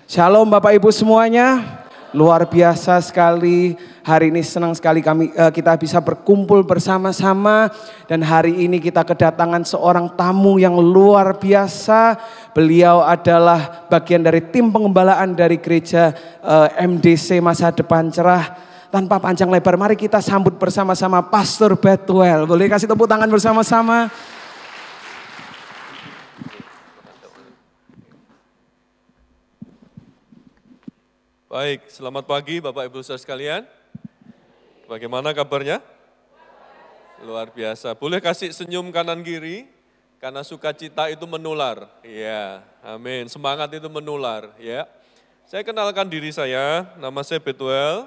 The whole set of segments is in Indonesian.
Shalom Bapak Ibu semuanya, luar biasa sekali. Hari ini senang sekali kita bisa berkumpul bersama-sama. Dan hari ini kita kedatangan seorang tamu yang luar biasa. Beliau adalah bagian dari tim pengembalaan dari gereja MDC Masa Depan Cerah. Tanpa panjang lebar, mari kita sambut bersama-sama Pastor Bethuel. Boleh kasih tepuk tangan bersama-sama? Baik, selamat pagi Bapak Ibu Saudara sekalian. Bagaimana kabarnya? Luar biasa. Boleh kasih senyum kanan kiri, karena sukacita itu menular. Ya, amin. Semangat itu menular. Ya. Saya kenalkan diri saya, nama saya Bethuel.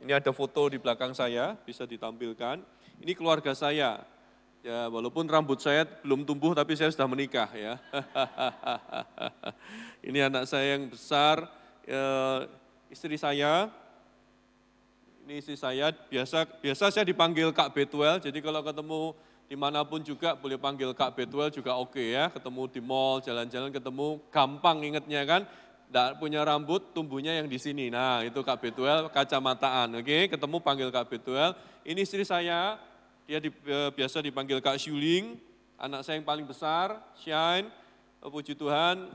Ini ada foto di belakang saya, bisa ditampilkan. Ini keluarga saya. Ya, walaupun rambut saya belum tumbuh, tapi saya sudah menikah. Ya. Ini anak saya yang besar. Istri saya, ini istri saya, biasa saya dipanggil Kak Bethuel, jadi kalau ketemu dimanapun juga boleh panggil Kak Bethuel juga oke ya, ketemu di mall, jalan-jalan ketemu, gampang ingetnya kan, enggak punya rambut, tumbuhnya yang di sini, nah itu Kak Bethuel, kacamataan, oke, ketemu panggil Kak Bethuel. Ini istri saya, dia biasa dipanggil Kak Shuling, anak saya yang paling besar, Shine, puji Tuhan,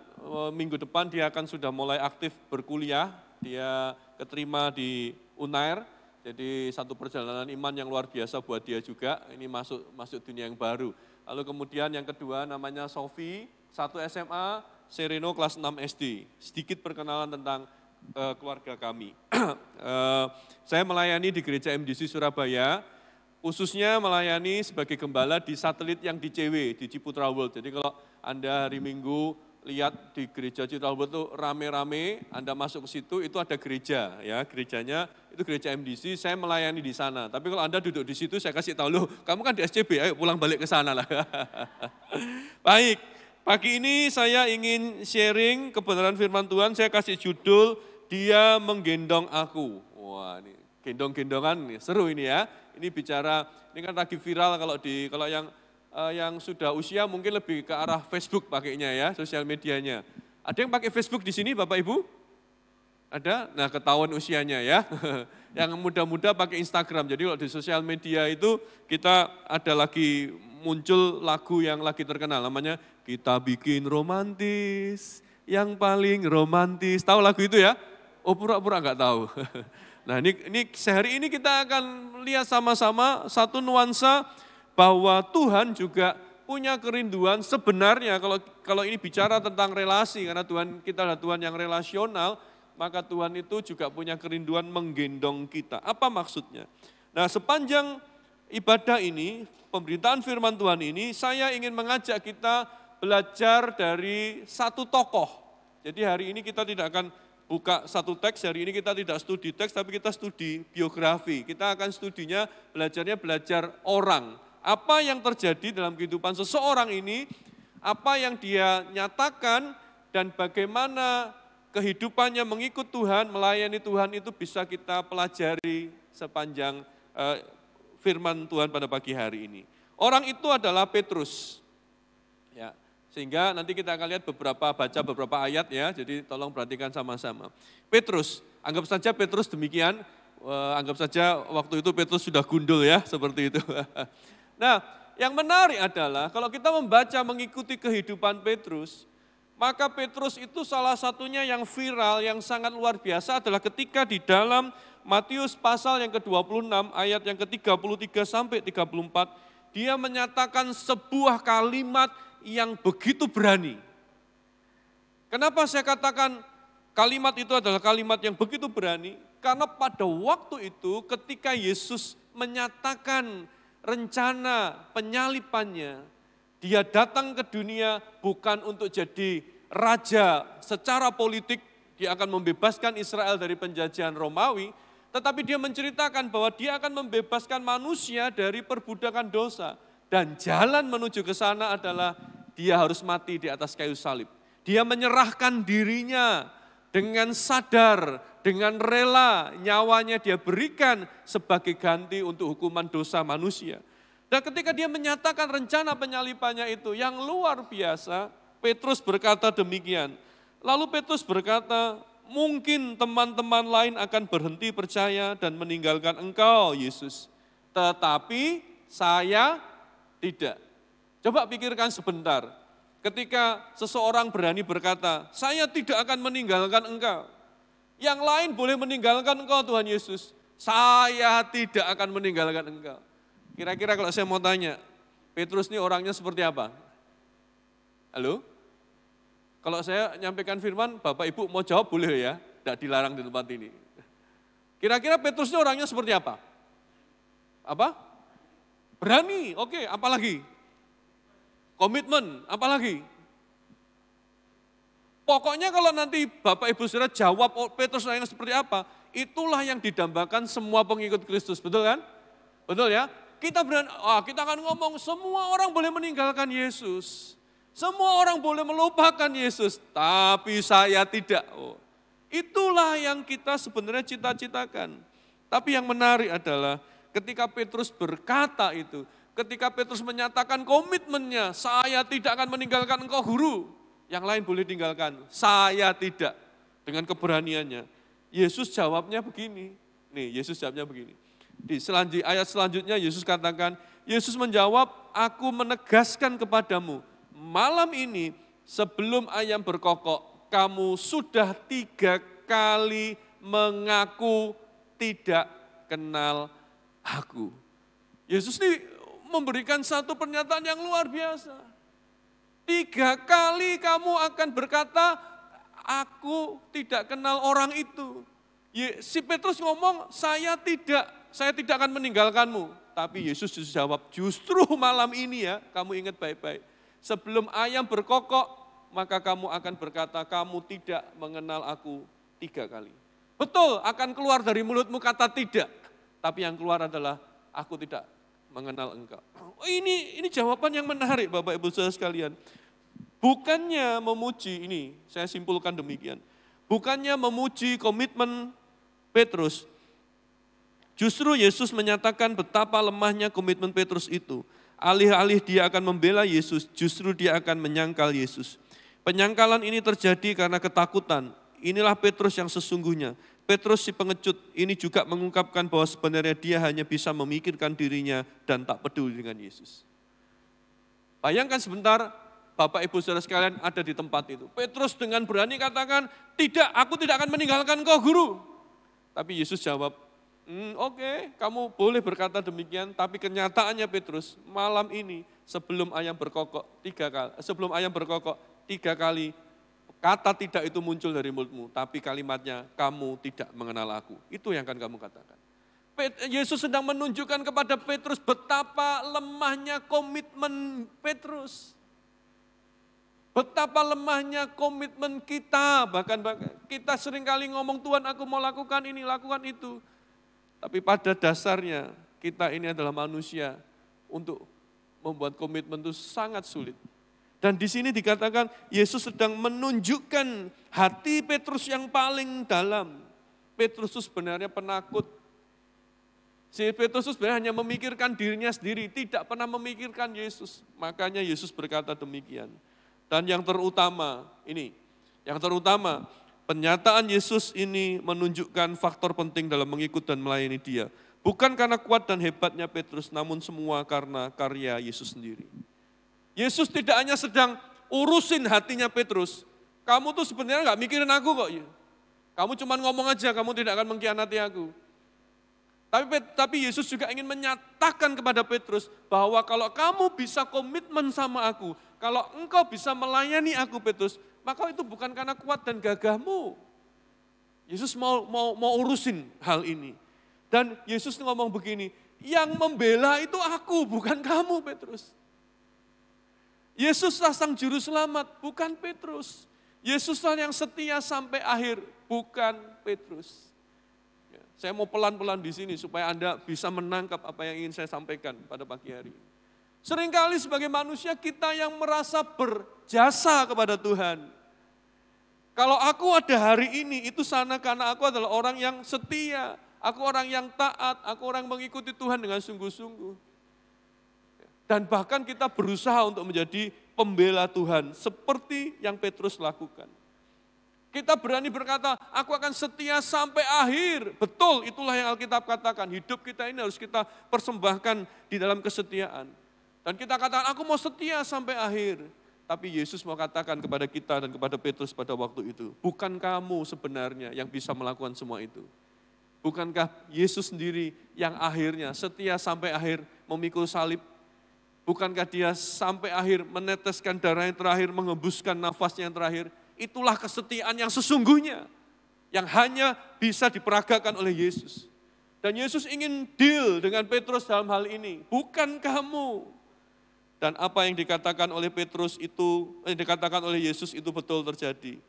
minggu depan dia akan sudah mulai aktif berkuliah. Dia keterima di UNAIR, jadi satu perjalanan iman yang luar biasa buat dia juga, ini masuk dunia yang baru. Lalu kemudian yang kedua namanya Sophie, 1 SMA, Sereno kelas 6 SD. Sedikit perkenalan tentang keluarga kami. Saya melayani di gereja MDC Surabaya, khususnya melayani sebagai gembala di satelit yang di CW, di Ciputra World. Jadi kalau Anda hari Minggu lihat di gereja Ciputra World itu rame-rame, Anda masuk ke situ, itu ada gereja, ya gerejanya itu gereja MDC, saya melayani di sana. Tapi kalau Anda duduk di situ, saya kasih tahu, loh kamu kan di SCB, ayo pulang balik ke sana lah. Baik, pagi ini saya ingin sharing kebenaran firman Tuhan, saya kasih judul, Dia Menggendong Aku. Wah ini gendong-gendongan, seru ini ya. Ini bicara, ini kan lagi viral kalau yang sudah usia mungkin lebih ke arah Facebook pakainya ya, sosial medianya. Ada yang pakai Facebook di sini Bapak Ibu? Ada? Nah ketahuan usianya ya. Yang muda-muda pakai Instagram, jadi kalau di sosial media itu kita ada lagi muncul lagu yang lagi terkenal, namanya Kita Bikin Romantis, yang paling romantis. Tahu lagu itu ya? Oh pura-pura enggak tahu. Nah ini sehari ini kita akan lihat sama-sama satu nuansa bahwa Tuhan juga punya kerinduan sebenarnya kalau ini bicara tentang relasi, karena Tuhan kita adalah Tuhan yang relasional, maka Tuhan itu juga punya kerinduan menggendong kita. Apa maksudnya? Nah sepanjang ibadah ini, pemberitaan firman Tuhan ini, saya ingin mengajak kita belajar dari satu tokoh. Jadi hari ini kita tidak akan buka satu teks, hari ini kita tidak studi teks, tapi kita studi biografi. Kita akan studinya, belajar orang. Apa yang terjadi dalam kehidupan seseorang ini, apa yang dia nyatakan, dan bagaimana kehidupannya mengikut Tuhan, melayani Tuhan itu bisa kita pelajari sepanjang firman Tuhan pada pagi hari ini. Orang itu adalah Petrus. Ya, sehingga nanti kita akan lihat baca beberapa ayat ya, jadi tolong perhatikan sama-sama. Petrus, anggap saja Petrus demikian, anggap saja waktu itu Petrus sudah gundul ya, seperti itu. Nah, yang menarik adalah kalau kita membaca mengikuti kehidupan Petrus, maka Petrus itu salah satunya yang viral, yang sangat luar biasa adalah ketika di dalam Matius pasal yang ke-26 ayat yang ke-33 sampai 34, dia menyatakan sebuah kalimat yang begitu berani. Kenapa saya katakan kalimat itu adalah kalimat yang begitu berani? Karena pada waktu itu ketika Yesus menyatakan rencana penyalipannya, dia datang ke dunia bukan untuk jadi raja secara politik, dia akan membebaskan Israel dari penjajahan Romawi, tetapi dia menceritakan bahwa dia akan membebaskan manusia dari perbudakan dosa. Dan jalan menuju ke sana adalah dia harus mati di atas kayu salib. Dia menyerahkan dirinya dengan sadar, dengan rela nyawanya dia berikan sebagai ganti untuk hukuman dosa manusia. Dan ketika dia menyatakan rencana penyalipannya itu yang luar biasa, Petrus berkata demikian. Lalu Petrus berkata, mungkin teman-teman lain akan berhenti percaya dan meninggalkan engkau, Yesus. Tetapi saya tidak. Coba pikirkan sebentar, ketika seseorang berani berkata, saya tidak akan meninggalkan engkau. Yang lain boleh meninggalkan engkau Tuhan Yesus, saya tidak akan meninggalkan engkau. Kira-kira kalau saya mau tanya, Petrus ini orangnya seperti apa? Halo? Kalau saya nyampaikan firman, Bapak Ibu mau jawab boleh ya, tidak dilarang di tempat ini. Kira-kira Petrus ini orangnya seperti apa? Apa? Berani, oke, apalagi? Komitmen, apalagi? Pokoknya kalau nanti Bapak Ibu Saudara jawab Petrus orangnya seperti apa, itulah yang didambakan semua pengikut Kristus, betul kan? Betul ya? Kita akan ngomong semua orang boleh meninggalkan Yesus. Semua orang boleh melupakan Yesus, tapi saya tidak. Itulah yang kita sebenarnya cita-citakan. Tapi yang menarik adalah ketika Petrus berkata itu, ketika Petrus menyatakan komitmennya, saya tidak akan meninggalkan engkau guru. Yang lain boleh tinggalkan, saya tidak. Dengan keberaniannya. Yesus jawabnya begini. Nih, Yesus jawabnya begini. Di ayat selanjutnya Yesus katakan, Yesus menjawab, aku menegaskan kepadamu, malam ini sebelum ayam berkokok, kamu sudah 3 kali mengaku tidak kenal aku. Yesus ini memberikan satu pernyataan yang luar biasa. 3 kali kamu akan berkata, aku tidak kenal orang itu. Si Petrus ngomong, saya tidak akan meninggalkanmu. Tapi Yesus jawab, justru malam ini ya, kamu ingat baik-baik. Sebelum ayam berkokok, maka kamu akan berkata, kamu tidak mengenal aku 3 kali. Betul, akan keluar dari mulutmu kata tidak. Tapi yang keluar adalah, aku tidak mengenal engkau. Ini jawaban yang menarik Bapak Ibu Saudara sekalian. Bukannya memuji, ini saya simpulkan demikian. Bukannya memuji komitmen Petrus. Justru Yesus menyatakan betapa lemahnya komitmen Petrus itu. Alih-alih dia akan membela Yesus, justru dia akan menyangkal Yesus. Penyangkalan ini terjadi karena ketakutan. Inilah Petrus yang sesungguhnya. Petrus si pengecut ini juga mengungkapkan bahwa sebenarnya dia hanya bisa memikirkan dirinya dan tak peduli dengan Yesus. Bayangkan sebentar, Bapak Ibu Saudara sekalian ada di tempat itu. Petrus dengan berani katakan, tidak, aku tidak akan meninggalkan kau guru. Tapi Yesus jawab, oke, kamu boleh berkata demikian, tapi kenyataannya Petrus, malam ini sebelum ayam berkokok 3 kali, kata tidak itu muncul dari mulutmu, tapi kalimatnya, kamu tidak mengenal aku. Itu yang akan kamu katakan. Yesus sedang menunjukkan kepada Petrus betapa lemahnya komitmen Petrus. Betapa lemahnya komitmen kita, bahkan kita seringkali ngomong, Tuhan aku mau lakukan ini, lakukan itu. Tapi pada dasarnya kita ini adalah manusia, untuk membuat komitmen itu sangat sulit. Dan di sini dikatakan Yesus sedang menunjukkan hati Petrus yang paling dalam. Petrus itu sebenarnya penakut. Si Petrus itu sebenarnya hanya memikirkan dirinya sendiri, tidak pernah memikirkan Yesus. Makanya Yesus berkata demikian. Dan yang terutama, pernyataan Yesus ini menunjukkan faktor penting dalam mengikut dan melayani dia. Bukan karena kuat dan hebatnya Petrus, namun semua karena karya Yesus sendiri. Yesus tidak hanya sedang urusin hatinya Petrus. Kamu tuh sebenarnya gak mikirin aku kok. Kamu cuma ngomong aja, kamu tidak akan mengkhianati aku. Tapi Yesus juga ingin menyatakan kepada Petrus bahwa kalau kamu bisa komitmen sama aku, kalau engkau bisa melayani aku Petrus, maka itu bukan karena kuat dan gagahmu. Yesus mau urusin hal ini. Dan Yesus ngomong begini, yang membela itu aku, bukan kamu Petrus. Yesuslah sang juru selamat, bukan Petrus. Yesuslah yang setia sampai akhir, bukan Petrus. Saya mau pelan-pelan di sini supaya Anda bisa menangkap apa yang ingin saya sampaikan pada pagi hari ini. Seringkali sebagai manusia kita yang merasa berjasa kepada Tuhan. Kalau aku ada hari ini, itu karena aku adalah orang yang setia. Aku orang yang taat, aku orang mengikuti Tuhan dengan sungguh-sungguh. Dan bahkan kita berusaha untuk menjadi pembela Tuhan, seperti yang Petrus lakukan. Kita berani berkata, aku akan setia sampai akhir. Betul, itulah yang Alkitab katakan. Hidup kita ini harus kita persembahkan di dalam kesetiaan. Dan kita katakan, aku mau setia sampai akhir. Tapi Yesus mau katakan kepada kita dan kepada Petrus pada waktu itu, bukan kamu sebenarnya yang bisa melakukan semua itu. Bukankah Yesus sendiri yang akhirnya setia sampai akhir memikul salib? Bukankah dia sampai akhir meneteskan darah yang terakhir, mengembuskan nafasnya yang terakhir? Itulah kesetiaan yang sesungguhnya, yang hanya bisa diperagakan oleh Yesus. Dan Yesus ingin deal dengan Petrus dalam hal ini, bukan kamu. Dan apa yang dikatakan oleh Petrus itu, yang dikatakan oleh Yesus itu betul terjadi.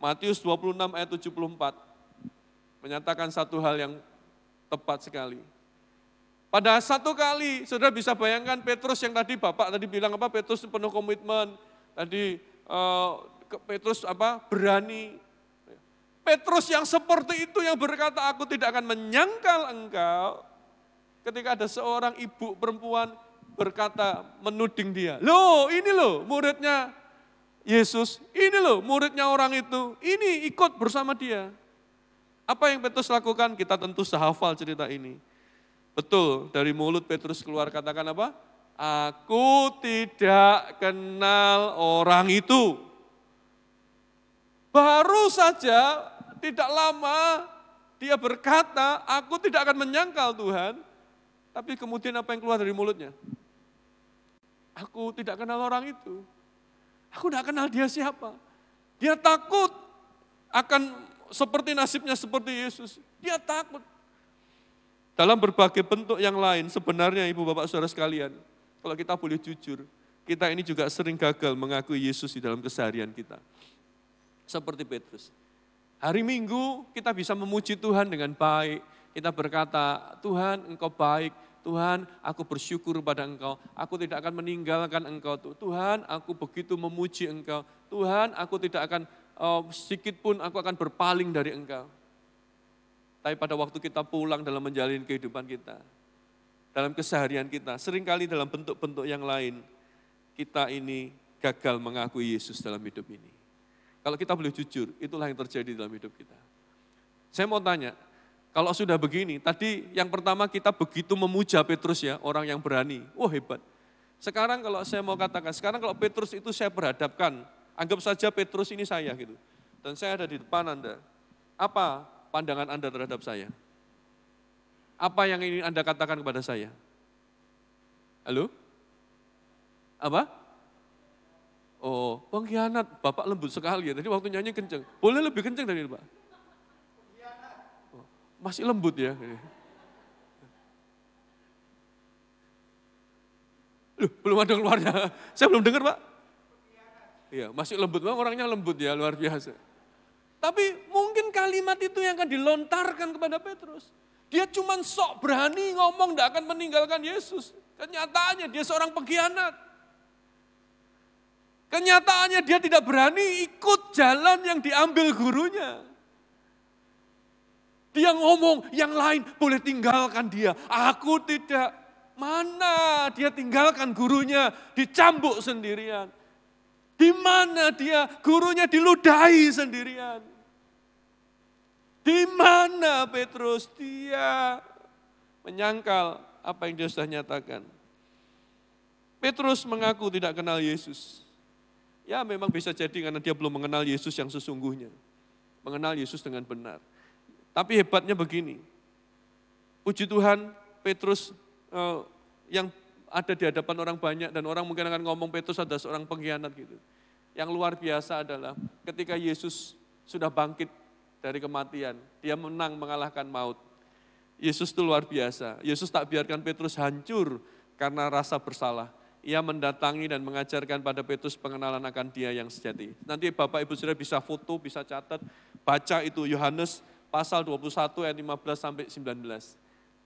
Matius 26 ayat 74, menyatakan satu hal yang tepat sekali. Pada satu kali, saudara bisa bayangkan Petrus yang tadi Bapak tadi bilang apa, Petrus penuh komitmen, tadi Petrus berani. Petrus yang seperti itu yang berkata, aku tidak akan menyangkal engkau. Ketika ada seorang ibu perempuan berkata, menuding dia. Loh, ini loh muridnya Yesus, ini loh muridnya orang itu, ini ikut bersama dia. Apa yang Petrus lakukan? Kita tentu sehafal cerita ini. Betul, dari mulut Petrus keluar katakan apa? Aku tidak kenal orang itu. Baru saja tidak lama dia berkata, aku tidak akan menyangkal Tuhan. Tapi kemudian apa yang keluar dari mulutnya? Aku tidak kenal orang itu. Aku tidak kenal dia siapa. Dia takut akan seperti nasibnya seperti Yesus. Dia takut. Dalam berbagai bentuk yang lain, sebenarnya Ibu Bapak Saudara sekalian, kalau kita boleh jujur, kita ini juga sering gagal mengakui Yesus di dalam keseharian kita. Seperti Petrus. Hari Minggu kita bisa memuji Tuhan dengan baik. Kita berkata, Tuhan Engkau baik, Tuhan aku bersyukur pada Engkau, aku tidak akan meninggalkan Engkau. Tuhan aku begitu memuji Engkau, Tuhan aku tidak akan sedikit pun aku akan berpaling dari Engkau. Tapi pada waktu kita pulang dalam menjalani kehidupan kita, dalam keseharian kita, seringkali dalam bentuk-bentuk yang lain, kita ini gagal mengakui Yesus dalam hidup ini. Kalau kita boleh jujur, itulah yang terjadi dalam hidup kita. Saya mau tanya, kalau sudah begini, tadi yang pertama kita begitu memuja Petrus ya, orang yang berani, wah hebat. Sekarang kalau saya mau katakan, sekarang kalau Petrus itu saya perhadapkan, anggap saja Petrus ini saya gitu. Dan saya ada di depan Anda, apa pandangan Anda terhadap saya? Apa yang ingin Anda katakan kepada saya? Halo? Apa? Oh, pengkhianat. Bapak lembut sekali ya. Tadi waktu nyanyi kenceng. Boleh lebih kenceng dari ini, Pak? Oh, masih lembut ya. Loh, belum ada keluarnya. Saya belum dengar, Pak. Iya, masih lembut. Orangnya lembut ya, luar biasa. Tapi mungkin kalimat itu yang akan dilontarkan kepada Petrus. Dia cuma sok berani ngomong tidak akan meninggalkan Yesus. Kenyataannya dia seorang pengkhianat. Kenyataannya dia tidak berani ikut jalan yang diambil gurunya. Dia ngomong, yang lain boleh tinggalkan dia. Aku tidak. Mana dia tinggalkan gurunya, dicambuk sendirian. Di mana dia, gurunya diludahi sendirian. Di mana Petrus, dia menyangkal apa yang dia sudah nyatakan. Petrus mengaku tidak kenal Yesus. Ya memang bisa jadi karena dia belum mengenal Yesus yang sesungguhnya. Mengenal Yesus dengan benar. Tapi hebatnya begini, puji Tuhan Petrus yang ada di hadapan orang banyak dan orang mungkin akan ngomong Petrus adalah seorang pengkhianat gitu. Yang luar biasa adalah ketika Yesus sudah bangkit dari kematian, dia menang mengalahkan maut. Yesus itu luar biasa, Yesus tak biarkan Petrus hancur karena rasa bersalah. Ia mendatangi dan mengajarkan pada Petrus pengenalan akan dia yang sejati. Nanti Bapak Ibu Saudara bisa foto, bisa catat, baca itu Yohanes pasal 21 ayat 15 sampai 19.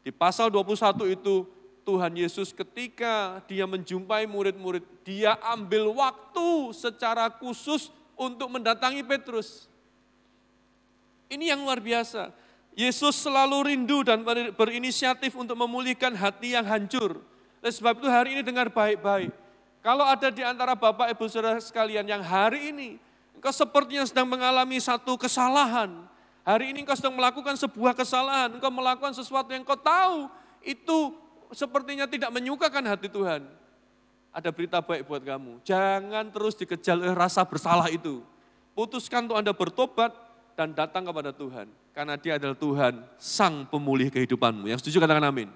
Di pasal 21 itu Tuhan Yesus ketika dia menjumpai murid-murid, dia ambil waktu secara khusus untuk mendatangi Petrus. Ini yang luar biasa. Yesus selalu rindu dan berinisiatif untuk memulihkan hati yang hancur. Oleh sebab itu hari ini dengar baik-baik. Kalau ada di antara Bapak Ibu Saudara sekalian yang hari ini Engkau sepertinya sedang mengalami satu kesalahan. Hari ini engkau sedang melakukan sebuah kesalahan. Engkau melakukan sesuatu yang engkau tahu itu sepertinya tidak menyukakan hati Tuhan. Ada berita baik buat kamu. Jangan terus dikejar oleh rasa bersalah itu. Putuskan untuk Anda bertobat dan datang kepada Tuhan. Karena Dia adalah Tuhan, Sang Pemulih kehidupanmu. Yang setuju katakan amin.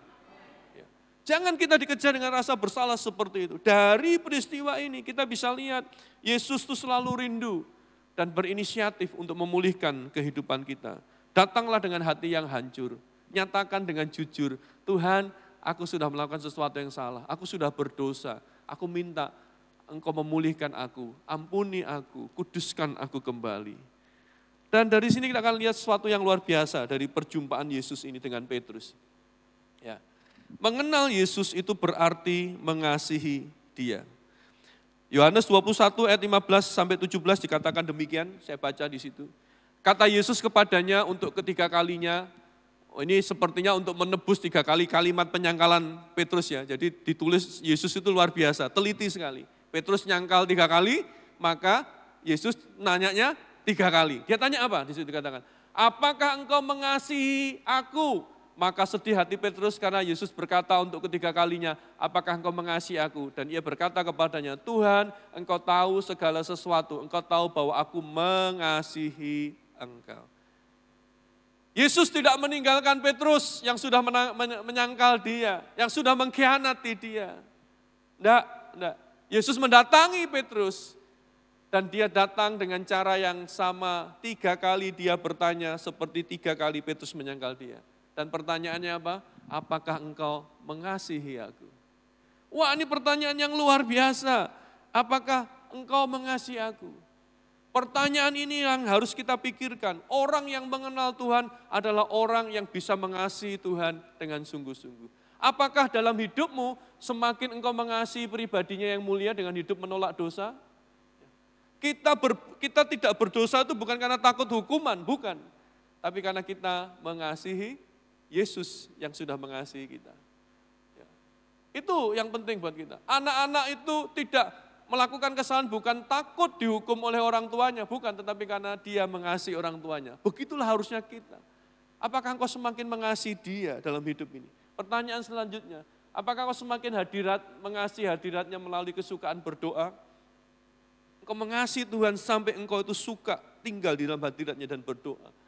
Jangan kita dikejar dengan rasa bersalah seperti itu. Dari peristiwa ini kita bisa lihat Yesus itu selalu rindu dan berinisiatif untuk memulihkan kehidupan kita. Datanglah dengan hati yang hancur. Nyatakan dengan jujur, Tuhan, aku sudah melakukan sesuatu yang salah. Aku sudah berdosa. Aku minta Engkau memulihkan aku. Ampuni aku, kuduskan aku kembali. Dan dari sini kita akan lihat sesuatu yang luar biasa dari perjumpaan Yesus ini dengan Petrus. Ya. Mengenal Yesus itu berarti mengasihi Dia. Yohanes 21 ayat 15 sampai 17 dikatakan demikian, saya baca di situ. Kata Yesus kepadanya untuk ketiga kalinya, ini sepertinya untuk menebus 3 kali kalimat penyangkalan Petrus ya. Jadi ditulis Yesus itu luar biasa, teliti sekali. Petrus nyangkal 3 kali, maka Yesus nanyanya 3 kali. Dia tanya apa? Di situ dikatakan, apakah engkau mengasihi aku? Maka sedih hati Petrus karena Yesus berkata untuk ketiga kalinya, apakah engkau mengasihi aku? Dan ia berkata kepadanya, Tuhan, engkau tahu segala sesuatu, engkau tahu bahwa aku mengasihi engkau. Yesus tidak meninggalkan Petrus yang sudah menyangkal dia, yang sudah mengkhianati dia. Enggak. Yesus mendatangi Petrus dan dia datang dengan cara yang sama. 3 kali dia bertanya seperti 3 kali Petrus menyangkal dia. Dan pertanyaannya apa? Apakah engkau mengasihi aku? Wah, ini pertanyaan yang luar biasa. Apakah engkau mengasihi aku? Pertanyaan ini yang harus kita pikirkan. Orang yang mengenal Tuhan adalah orang yang bisa mengasihi Tuhan dengan sungguh-sungguh. Apakah dalam hidupmu semakin engkau mengasihi pribadinya yang mulia dengan hidup menolak dosa? Kita tidak berdosa itu bukan karena takut hukuman, bukan. Tapi karena kita mengasihi Yesus yang sudah mengasihi kita. Itu yang penting buat kita. Anak-anak itu tidak melakukan kesalahan bukan takut dihukum oleh orang tuanya, bukan, tetapi karena dia mengasihi orang tuanya. Begitulah harusnya kita. Apakah engkau semakin mengasihi dia dalam hidup ini? Pertanyaan selanjutnya, apakah engkau semakin mengasihi hadiratnya melalui kesukaan berdoa? Engkau mengasihi Tuhan sampai engkau itu suka tinggal di dalam hadiratnya dan berdoa.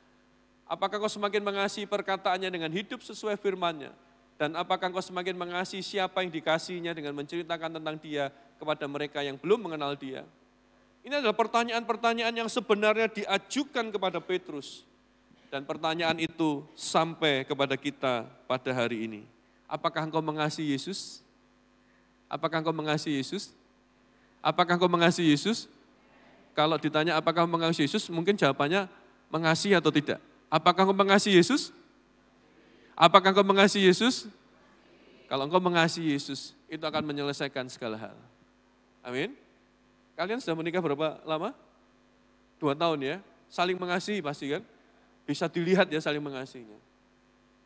Apakah kau semakin mengasihi perkataannya dengan hidup sesuai firman-Nya? Dan apakah kau semakin mengasihi siapa yang dikasihinya dengan menceritakan tentang dia kepada mereka yang belum mengenal dia? Ini adalah pertanyaan-pertanyaan yang sebenarnya diajukan kepada Petrus. Dan pertanyaan itu sampai kepada kita pada hari ini. Apakah engkau mengasihi Yesus? Apakah engkau mengasihi Yesus? Apakah engkau mengasihi Yesus? Kalau ditanya apakah engkau mengasihi Yesus, mungkin jawabannya mengasihi atau tidak. Apakah engkau mengasihi Yesus? Apakah engkau mengasihi Yesus? Kalau engkau mengasihi Yesus, itu akan menyelesaikan segala hal. Amin. Kalian sudah menikah berapa lama? 2 tahun ya. Saling mengasihi pasti kan? Bisa dilihat ya saling mengasihinya.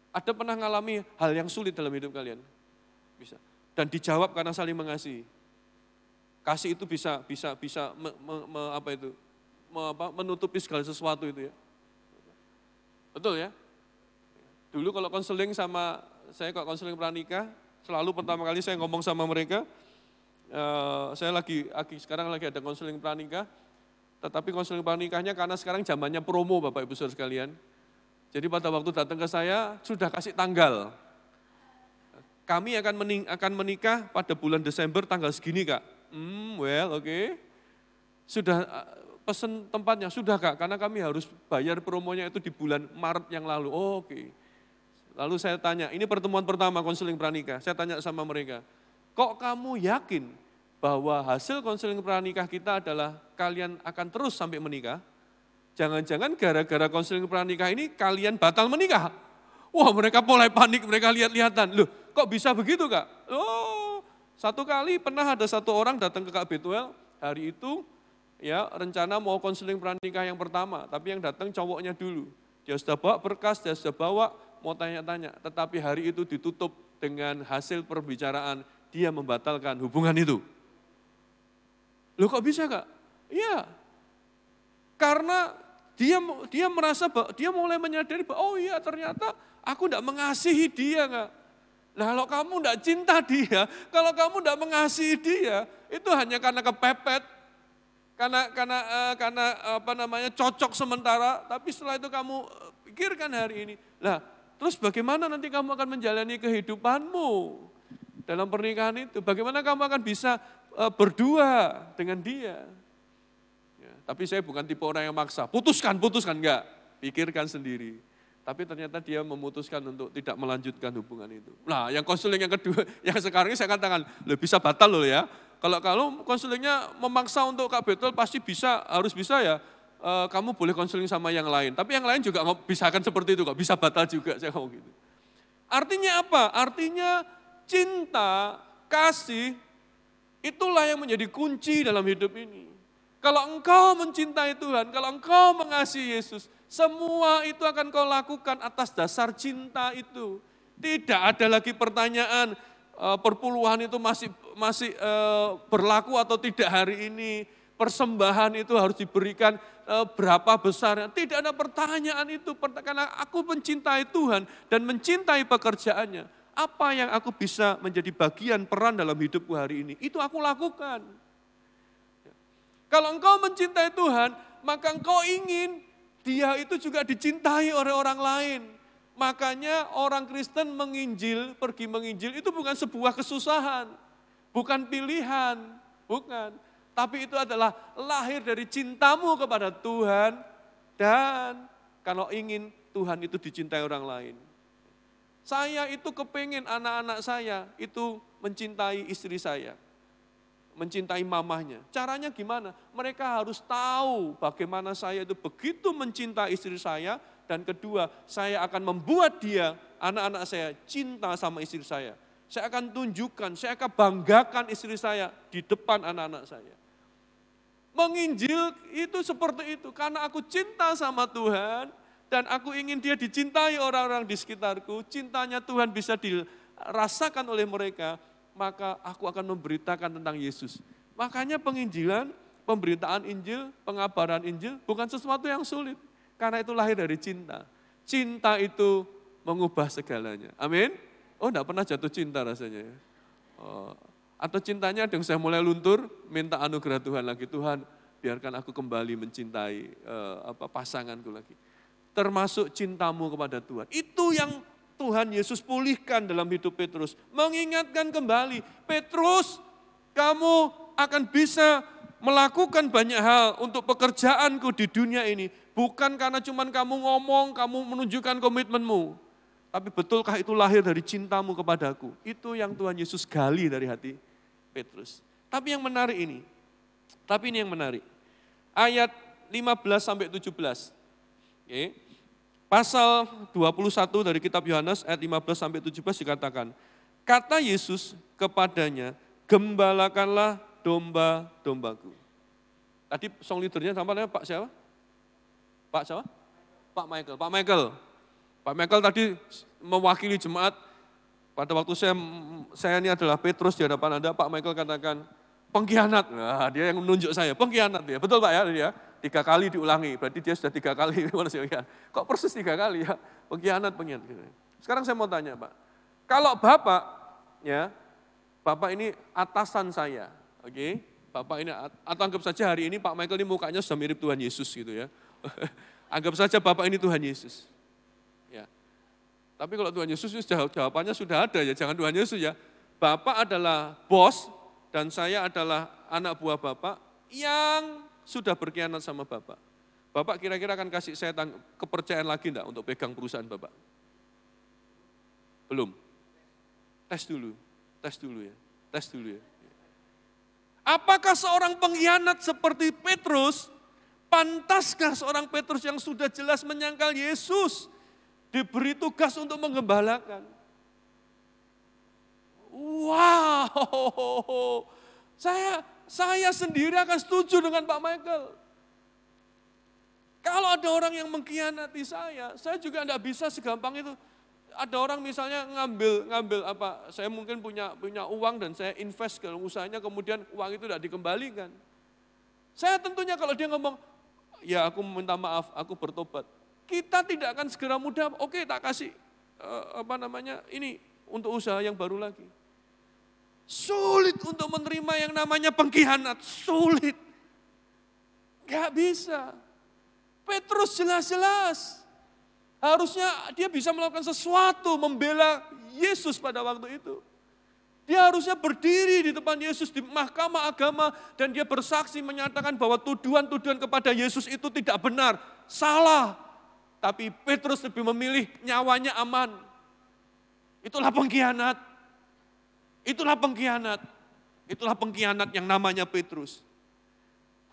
Ada pernah mengalami hal yang sulit dalam hidup kalian? Bisa. Dan dijawab karena saling mengasihi. Kasih itu bisa menutupi segala sesuatu itu ya. Betul ya? Dulu kalau konseling kalau konseling pranikah, selalu pertama kali saya ngomong sama mereka, saya sekarang lagi ada konseling pranikah, tetapi konseling pranikahnya karena sekarang zamannya promo Bapak Ibu Saudara sekalian. Jadi pada waktu datang ke saya, sudah kasih tanggal. Kami akan menikah pada bulan Desember tanggal segini Kak. Oke. Sudah pesen tempatnya, sudah Kak, karena kami harus bayar promonya itu di bulan Maret yang lalu. Oke. Lalu saya tanya, ini pertemuan pertama konseling pranikah, saya tanya sama mereka, kok kamu yakin bahwa hasil konseling pranikah kita adalah kalian akan terus sampai menikah? Jangan-jangan gara-gara konseling pranikah ini kalian batal menikah? Wah, mereka mulai panik, mereka lihat-lihatan. Loh, kok bisa begitu Kak? Oh, satu kali pernah ada satu orang datang ke Kak Betuel, hari itu ya rencana mau konseling pranikah yang pertama, tapi yang datang cowoknya dulu. Dia sudah bawa berkas, dia sudah bawa, mau tanya-tanya. Tetapi hari itu ditutup dengan hasil perbicaraan, dia membatalkan hubungan itu. Loh kok bisa Kak? Iya. Karena dia merasa, dia mulai menyadari bahwa oh iya ternyata aku tidak mengasihi dia. Nah kalau kamu tidak cinta dia, kalau kamu tidak mengasihi dia, itu hanya karena kepepet, karena apa namanya cocok sementara, tapi setelah itu kamu pikirkan hari ini. Nah terus bagaimana nanti kamu akan menjalani kehidupanmu dalam pernikahan itu? Bagaimana kamu akan bisa berdua dengan dia? Tapi saya bukan tipe orang yang maksa, putuskan, enggak. Pikirkan sendiri. Tapi ternyata dia memutuskan untuk tidak melanjutkan hubungan itu. Nah yang konseling yang kedua, yang sekarang ini saya katakan, bisa batal loh ya. Kalau konselingnya memaksa untuk Kak Betul pasti bisa, harus bisa ya. Kamu boleh konseling sama yang lain. Tapi yang lain juga bisa akan seperti itu kok, bisa batal juga, saya ngomong gitu. Artinya apa? Artinya cinta, kasih, itulah yang menjadi kunci dalam hidup ini. Kalau engkau mencintai Tuhan, kalau engkau mengasihi Yesus, semua itu akan kau lakukan atas dasar cinta itu. Tidak ada lagi pertanyaan, perpuluhan itu masih berlaku atau tidak hari ini. Persembahan itu harus diberikan berapa besar. Tidak ada pertanyaan itu, karena aku mencintai Tuhan dan mencintai pekerjaannya. Apa yang aku bisa menjadi bagian peran dalam hidupku hari ini, itu aku lakukan. Kalau engkau mencintai Tuhan, maka engkau ingin dia itu juga dicintai oleh orang lain. Makanya orang Kristen pergi menginjil itu bukan sebuah kesusahan, bukan pilihan, bukan. Tapi itu adalah lahir dari cintamu kepada Tuhan dan kalau ingin Tuhan itu dicintai orang lain. Saya itu kepingin anak-anak saya itu mencintai istri saya. Mencintai mamahnya. Caranya gimana? Mereka harus tahu bagaimana saya itu begitu mencintai istri saya. Dan kedua, saya akan membuat dia, anak-anak saya, cinta sama istri saya. Saya akan tunjukkan, saya akan banggakan istri saya di depan anak-anak saya. Menginjil itu seperti itu. Karena aku cinta sama Tuhan. Dan aku ingin dia dicintai orang-orang di sekitarku. Cintanya Tuhan bisa dirasakan oleh mereka. Maka aku akan memberitakan tentang Yesus. Makanya penginjilan, pemberitaan Injil, pengabaran Injil bukan sesuatu yang sulit. Karena itu lahir dari cinta. Cinta itu mengubah segalanya. Amin? Oh enggak pernah jatuh cinta rasanya ya. Atau cintanya ada yang saya mulai luntur, minta anugerah Tuhan lagi. Tuhan biarkan aku kembali mencintai pasanganku lagi. Termasuk cintamu kepada Tuhan. Itu yang Tuhan Yesus pulihkan dalam hidup Petrus. Mengingatkan kembali, Petrus kamu akan bisa melakukan banyak hal untuk pekerjaanku di dunia ini. Bukan karena cuman kamu ngomong, kamu menunjukkan komitmenmu. Tapi betulkah itu lahir dari cintamu kepadaku? Itu yang Tuhan Yesus gali dari hati Petrus. Tapi yang menarik ini, yang menarik. Ayat 15-17. Oke. Pasal 21 dari kitab Yohanes ayat 15-17 dikatakan, kata Yesus kepadanya, gembalakanlah domba-dombaku. Tadi song leadernya namanya Pak siapa? Pak siapa? Pak Michael. Pak Michael tadi mewakili jemaat, pada waktu saya ini adalah Petrus di hadapan Anda, Pak Michael katakan, pengkhianat. Nah, dia yang menunjuk saya, pengkhianat dia. Betul Pak ya? Dia 3 kali diulangi, berarti dia sudah 3 kali. Kok persis 3 kali ya? Pengkhianat. Sekarang saya mau tanya Pak, kalau Bapak, ya, Bapak ini atasan saya, oke? Bapak ini, atau anggap saja hari ini Pak Michael ini mukanya sudah mirip Tuhan Yesus gitu ya. Anggap saja Bapak ini Tuhan Yesus. Ya. Tapi kalau Tuhan Yesus jawabannya sudah ada ya, jangan Tuhan Yesus ya. Bapak adalah bos dan saya adalah anak buah Bapak yang sudah berkhianat sama Bapak. Bapak kira-kira akan kasih saya kepercayaan lagi enggak untuk pegang perusahaan Bapak? Belum. Tes dulu ya. Apakah seorang pengkhianat seperti Petrus, pantaskah seorang Petrus yang sudah jelas menyangkal Yesus, diberi tugas untuk menggembalakan? Wow, saya sendiri akan setuju dengan Pak Michael. Kalau ada orang yang mengkhianati saya juga tidak bisa segampang itu. Ada orang misalnya ngambil apa, saya mungkin punya uang dan saya invest ke usahanya, kemudian uang itu tidak dikembalikan. Saya tentunya kalau dia ngomong, ya aku minta maaf, aku bertobat. Kita tidak akan segera mudah, oke tak kasih ini untuk usaha yang baru lagi. Sulit untuk menerima yang namanya pengkhianat, sulit. Gak bisa. Petrus jelas-jelas harusnya dia bisa melakukan sesuatu membela Yesus pada waktu itu. Dia harusnya berdiri di depan Yesus di mahkamah agama dan dia bersaksi menyatakan bahwa tuduhan-tuduhan kepada Yesus itu tidak benar, salah. Tapi Petrus lebih memilih nyawanya aman. Itulah pengkhianat. Itulah pengkhianat. Itulah pengkhianat yang namanya Petrus.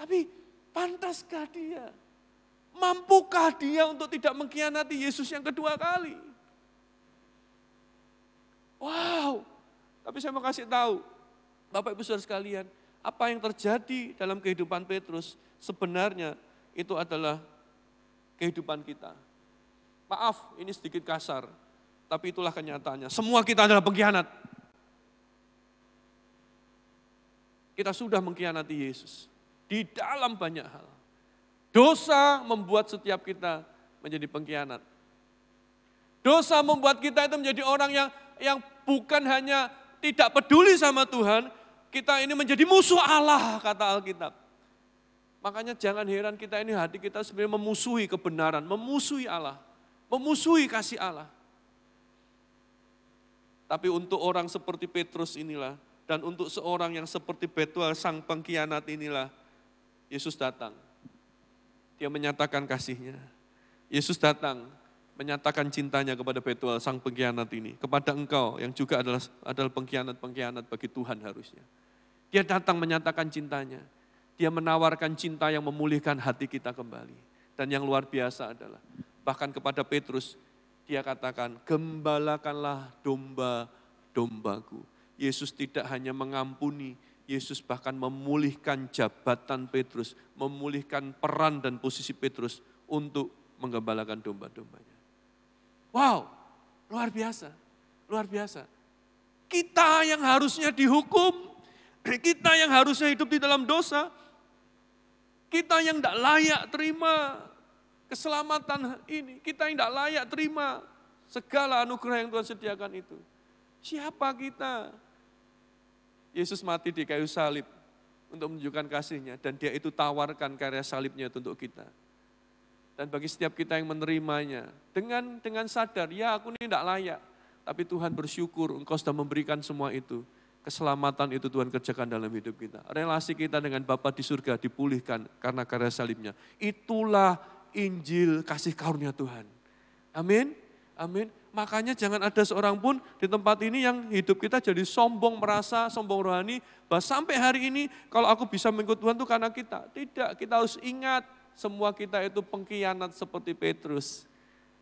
Tapi pantaskah dia? Mampukah dia untuk tidak mengkhianati Yesus yang kedua kali? Wow. Tapi saya mau kasih tahu, Bapak Ibu Saudara sekalian, apa yang terjadi dalam kehidupan Petrus sebenarnya itu adalah kehidupan kita. Maaf, ini sedikit kasar, tapi itulah kenyataannya. Semua kita adalah pengkhianat. Kita sudah mengkhianati Yesus di dalam banyak hal. Dosa membuat setiap kita menjadi pengkhianat. Dosa membuat kita itu menjadi orang yang bukan hanya tidak peduli sama Tuhan, kita ini menjadi musuh Allah, kata Alkitab. Makanya jangan heran kita ini hati kita sebenarnya memusuhi kebenaran, memusuhi Allah, memusuhi kasih Allah. Tapi untuk orang seperti Petrus inilah, dan untuk seorang yang seperti Betuel sang pengkhianat inilah, Yesus datang. Dia menyatakan kasihnya. Yesus datang menyatakan cintanya kepada Betuel sang pengkhianat ini. Kepada engkau yang juga adalah pengkhianat-pengkhianat bagi Tuhan harusnya. Dia datang menyatakan cintanya. Dia menawarkan cinta yang memulihkan hati kita kembali. Dan yang luar biasa adalah, bahkan kepada Petrus, dia katakan, gembalakanlah domba-dombaku. Yesus tidak hanya mengampuni, Yesus bahkan memulihkan jabatan Petrus, memulihkan peran dan posisi Petrus untuk menggembalakan domba-dombanya. Wow, luar biasa, luar biasa. Kita yang harusnya dihukum, kita yang harusnya hidup di dalam dosa, kita yang tidak layak terima keselamatan ini, kita yang tidak layak terima segala anugerah yang Tuhan sediakan itu. Siapa kita? Yesus mati di kayu salib untuk menunjukkan kasih-Nya dan Dia itu tawarkan karya salibnya itu untuk kita. Dan bagi setiap kita yang menerimanya, dengan sadar, ya aku ini tidak layak, tapi Tuhan bersyukur Engkau sudah memberikan semua itu. Keselamatan itu Tuhan kerjakan dalam hidup kita. Relasi kita dengan Bapa di surga dipulihkan karena karya salibnya. Itulah Injil kasih karunia Tuhan. Amin, amin. Makanya jangan ada seorang pun di tempat ini yang hidup kita jadi sombong, merasa sombong rohani, bahwa sampai hari ini kalau aku bisa mengikut Tuhan itu karena kita. Tidak, kita harus ingat semua kita itu pengkhianat seperti Petrus.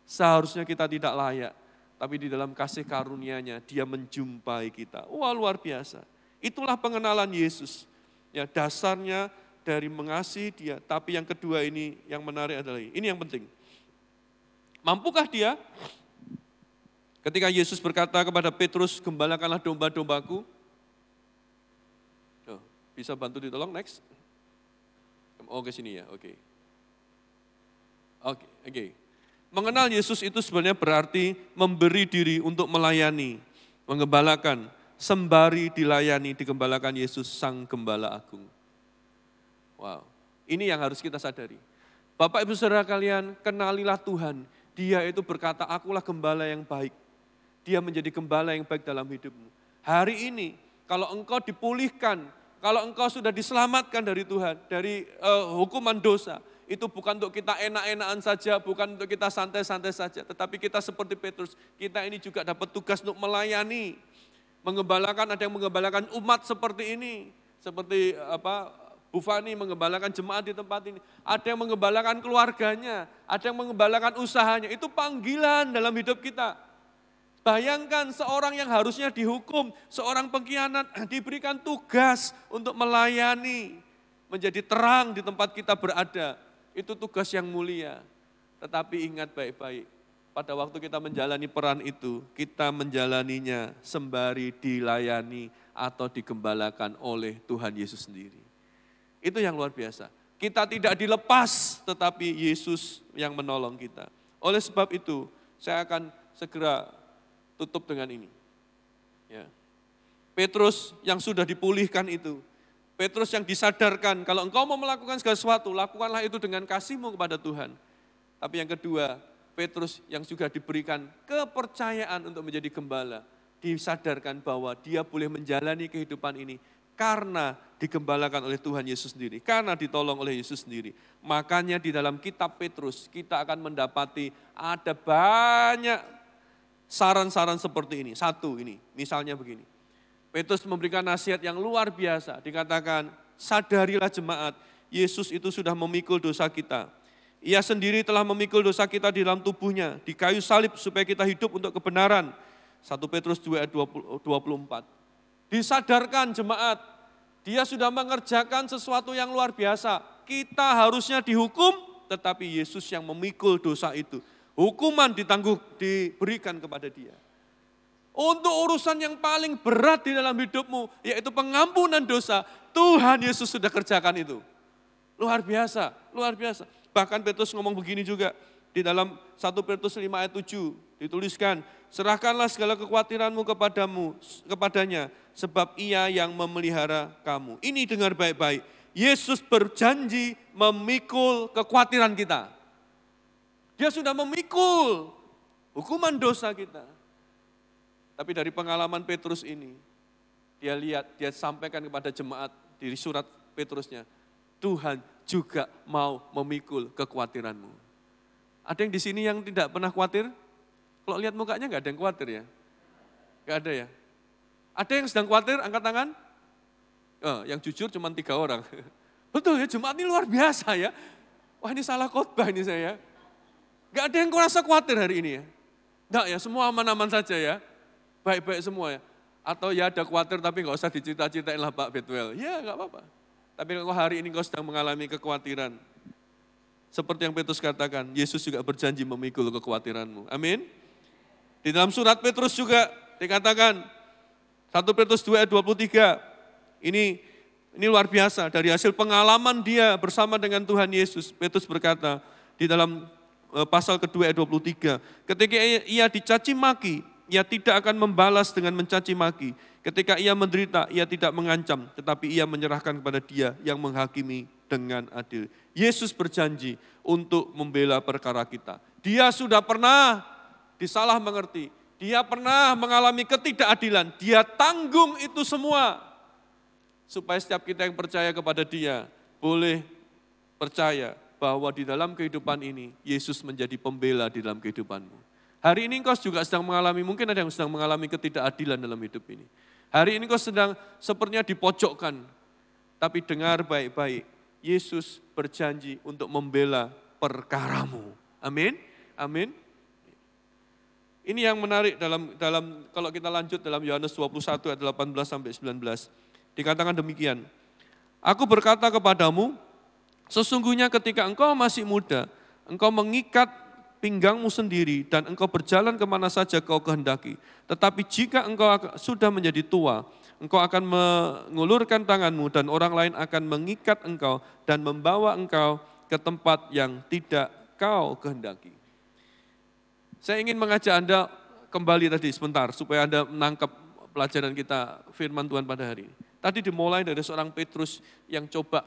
Seharusnya kita tidak layak, tapi di dalam kasih karunia-Nya Dia menjumpai kita. Wah, luar biasa. Itulah pengenalan Yesus. Ya, dasarnya dari mengasihi Dia, tapi yang kedua ini yang menarik adalah ini yang penting. Mampukah Dia? Ketika Yesus berkata kepada Petrus, gembalakanlah domba-dombaku. Oh, bisa bantu ditolong, next. Oh, ke sini ya, oke. Oke. Mengenal Yesus itu sebenarnya berarti memberi diri untuk melayani, menggembalakan, sembari dilayani, digembalakan Yesus Sang Gembala Agung. Wow, ini yang harus kita sadari. Bapak Ibu Saudara kalian, kenalilah Tuhan. Dia itu berkata, akulah gembala yang baik. Dia menjadi gembala yang baik dalam hidupmu. Hari ini, kalau engkau dipulihkan, kalau engkau sudah diselamatkan dari Tuhan, dari hukuman dosa, itu bukan untuk kita enak-enakan saja, bukan untuk kita santai-santai saja, tetapi kita seperti Petrus, kita ini juga dapat tugas untuk melayani, mengembalakan, ada yang mengembalakan umat seperti ini, seperti Bu Fani mengembalakan jemaat di tempat ini, ada yang mengembalakan keluarganya, ada yang mengembalakan usahanya, itu panggilan dalam hidup kita. Bayangkan seorang yang harusnya dihukum, seorang pengkhianat diberikan tugas untuk melayani, menjadi terang di tempat kita berada. Itu tugas yang mulia. Tetapi ingat baik-baik, pada waktu kita menjalani peran itu, kita menjalaninya sembari dilayani atau digembalakan oleh Tuhan Yesus sendiri. Itu yang luar biasa. Kita tidak dilepas, tetapi Yesus yang menolong kita. Oleh sebab itu, saya akan segera tutup dengan ini. Ya. Petrus yang sudah dipulihkan itu, Petrus yang disadarkan, kalau engkau mau melakukan segala sesuatu, lakukanlah itu dengan kasihmu kepada Tuhan. Tapi yang kedua, Petrus yang juga diberikan kepercayaan untuk menjadi gembala, disadarkan bahwa dia boleh menjalani kehidupan ini karena digembalakan oleh Tuhan Yesus sendiri, karena ditolong oleh Yesus sendiri. Makanya di dalam kitab Petrus kita akan mendapati ada banyak saran-saran seperti ini. Satu ini, misalnya begini. Petrus memberikan nasihat yang luar biasa, dikatakan, sadarilah jemaat, Yesus itu sudah memikul dosa kita. Ia sendiri telah memikul dosa kita di dalam tubuhnya, di kayu salib supaya kita hidup untuk kebenaran. 1 Petrus 2 ayat 24. Disadarkan jemaat, dia sudah mengerjakan sesuatu yang luar biasa. Kita harusnya dihukum, tetapi Yesus yang memikul dosa itu. Hukuman diberikan kepada dia. Untuk urusan yang paling berat di dalam hidupmu, yaitu pengampunan dosa, Tuhan Yesus sudah kerjakan itu. Luar biasa, luar biasa. Bahkan Petrus ngomong begini juga, di dalam 1 Petrus 5 ayat 7, dituliskan, serahkanlah segala kekhawatiranmu kepadanya, sebab ia yang memelihara kamu. Ini dengar baik-baik, Yesus berjanji memikul kekhawatiran kita. Dia sudah memikul hukuman dosa kita. Tapi dari pengalaman Petrus ini, dia sampaikan kepada jemaat di surat Petrusnya, Tuhan juga mau memikul kekhawatiranmu. Ada yang di sini yang tidak pernah khawatir? Kalau lihat mukanya nggak ada yang khawatir ya? Nggak ada ya? Ada yang sedang khawatir, angkat tangan? Yang jujur cuma 3 orang. Betul ya, jemaat ini luar biasa ya. Wah ini salah khotbah ini saya. Nggak ada yang merasa khawatir hari ini ya? Nggak ya, semua aman-aman saja ya. Baik-baik semua ya. Atau ya ada khawatir tapi nggak usah dicita-citain lah Pak Betwell. Ya nggak apa-apa. Tapi kalau hari ini kau sedang mengalami kekhawatiran. Seperti yang Petrus katakan, Yesus juga berjanji memikul kekhawatiranmu. Amin. Di dalam surat Petrus juga dikatakan, 1 Petrus 2 ayat 23, ini luar biasa, dari hasil pengalaman dia bersama dengan Tuhan Yesus, Petrus berkata di dalam pasal kedua ayat 23, ketika ia dicaci maki, ia tidak akan membalas dengan mencaci maki. Ketika ia menderita, ia tidak mengancam, tetapi ia menyerahkan kepada dia yang menghakimi dengan adil. Yesus berjanji untuk membela perkara kita. Dia sudah pernah disalah mengerti. Dia pernah mengalami ketidakadilan. Dia tanggung itu semua. Supaya setiap kita yang percaya kepada dia, boleh percaya bahwa di dalam kehidupan ini, Yesus menjadi pembela di dalam kehidupanmu. Hari ini engkau juga sedang mengalami, mungkin ada yang sedang mengalami ketidakadilan dalam hidup ini. Hari ini engkau sedang sepertinya dipojokkan. Tapi dengar baik-baik, Yesus berjanji untuk membela perkaramu. Amin, amin. Ini yang menarik dalam kalau kita lanjut dalam Yohanes 21 ayat 18 sampai 19. Dikatakan demikian. Aku berkata kepadamu, sesungguhnya ketika engkau masih muda, engkau mengikat pinggangmu sendiri dan engkau berjalan kemana saja kau kehendaki. Tetapi jika engkau sudah menjadi tua, engkau akan mengulurkan tanganmu dan orang lain akan mengikat engkau dan membawa engkau ke tempat yang tidak kau kehendaki. Saya ingin mengajak Anda kembali tadi sebentar supaya Anda menangkap pelajaran kita firman Tuhan pada hari ini. Tadi dimulai dari seorang Petrus yang coba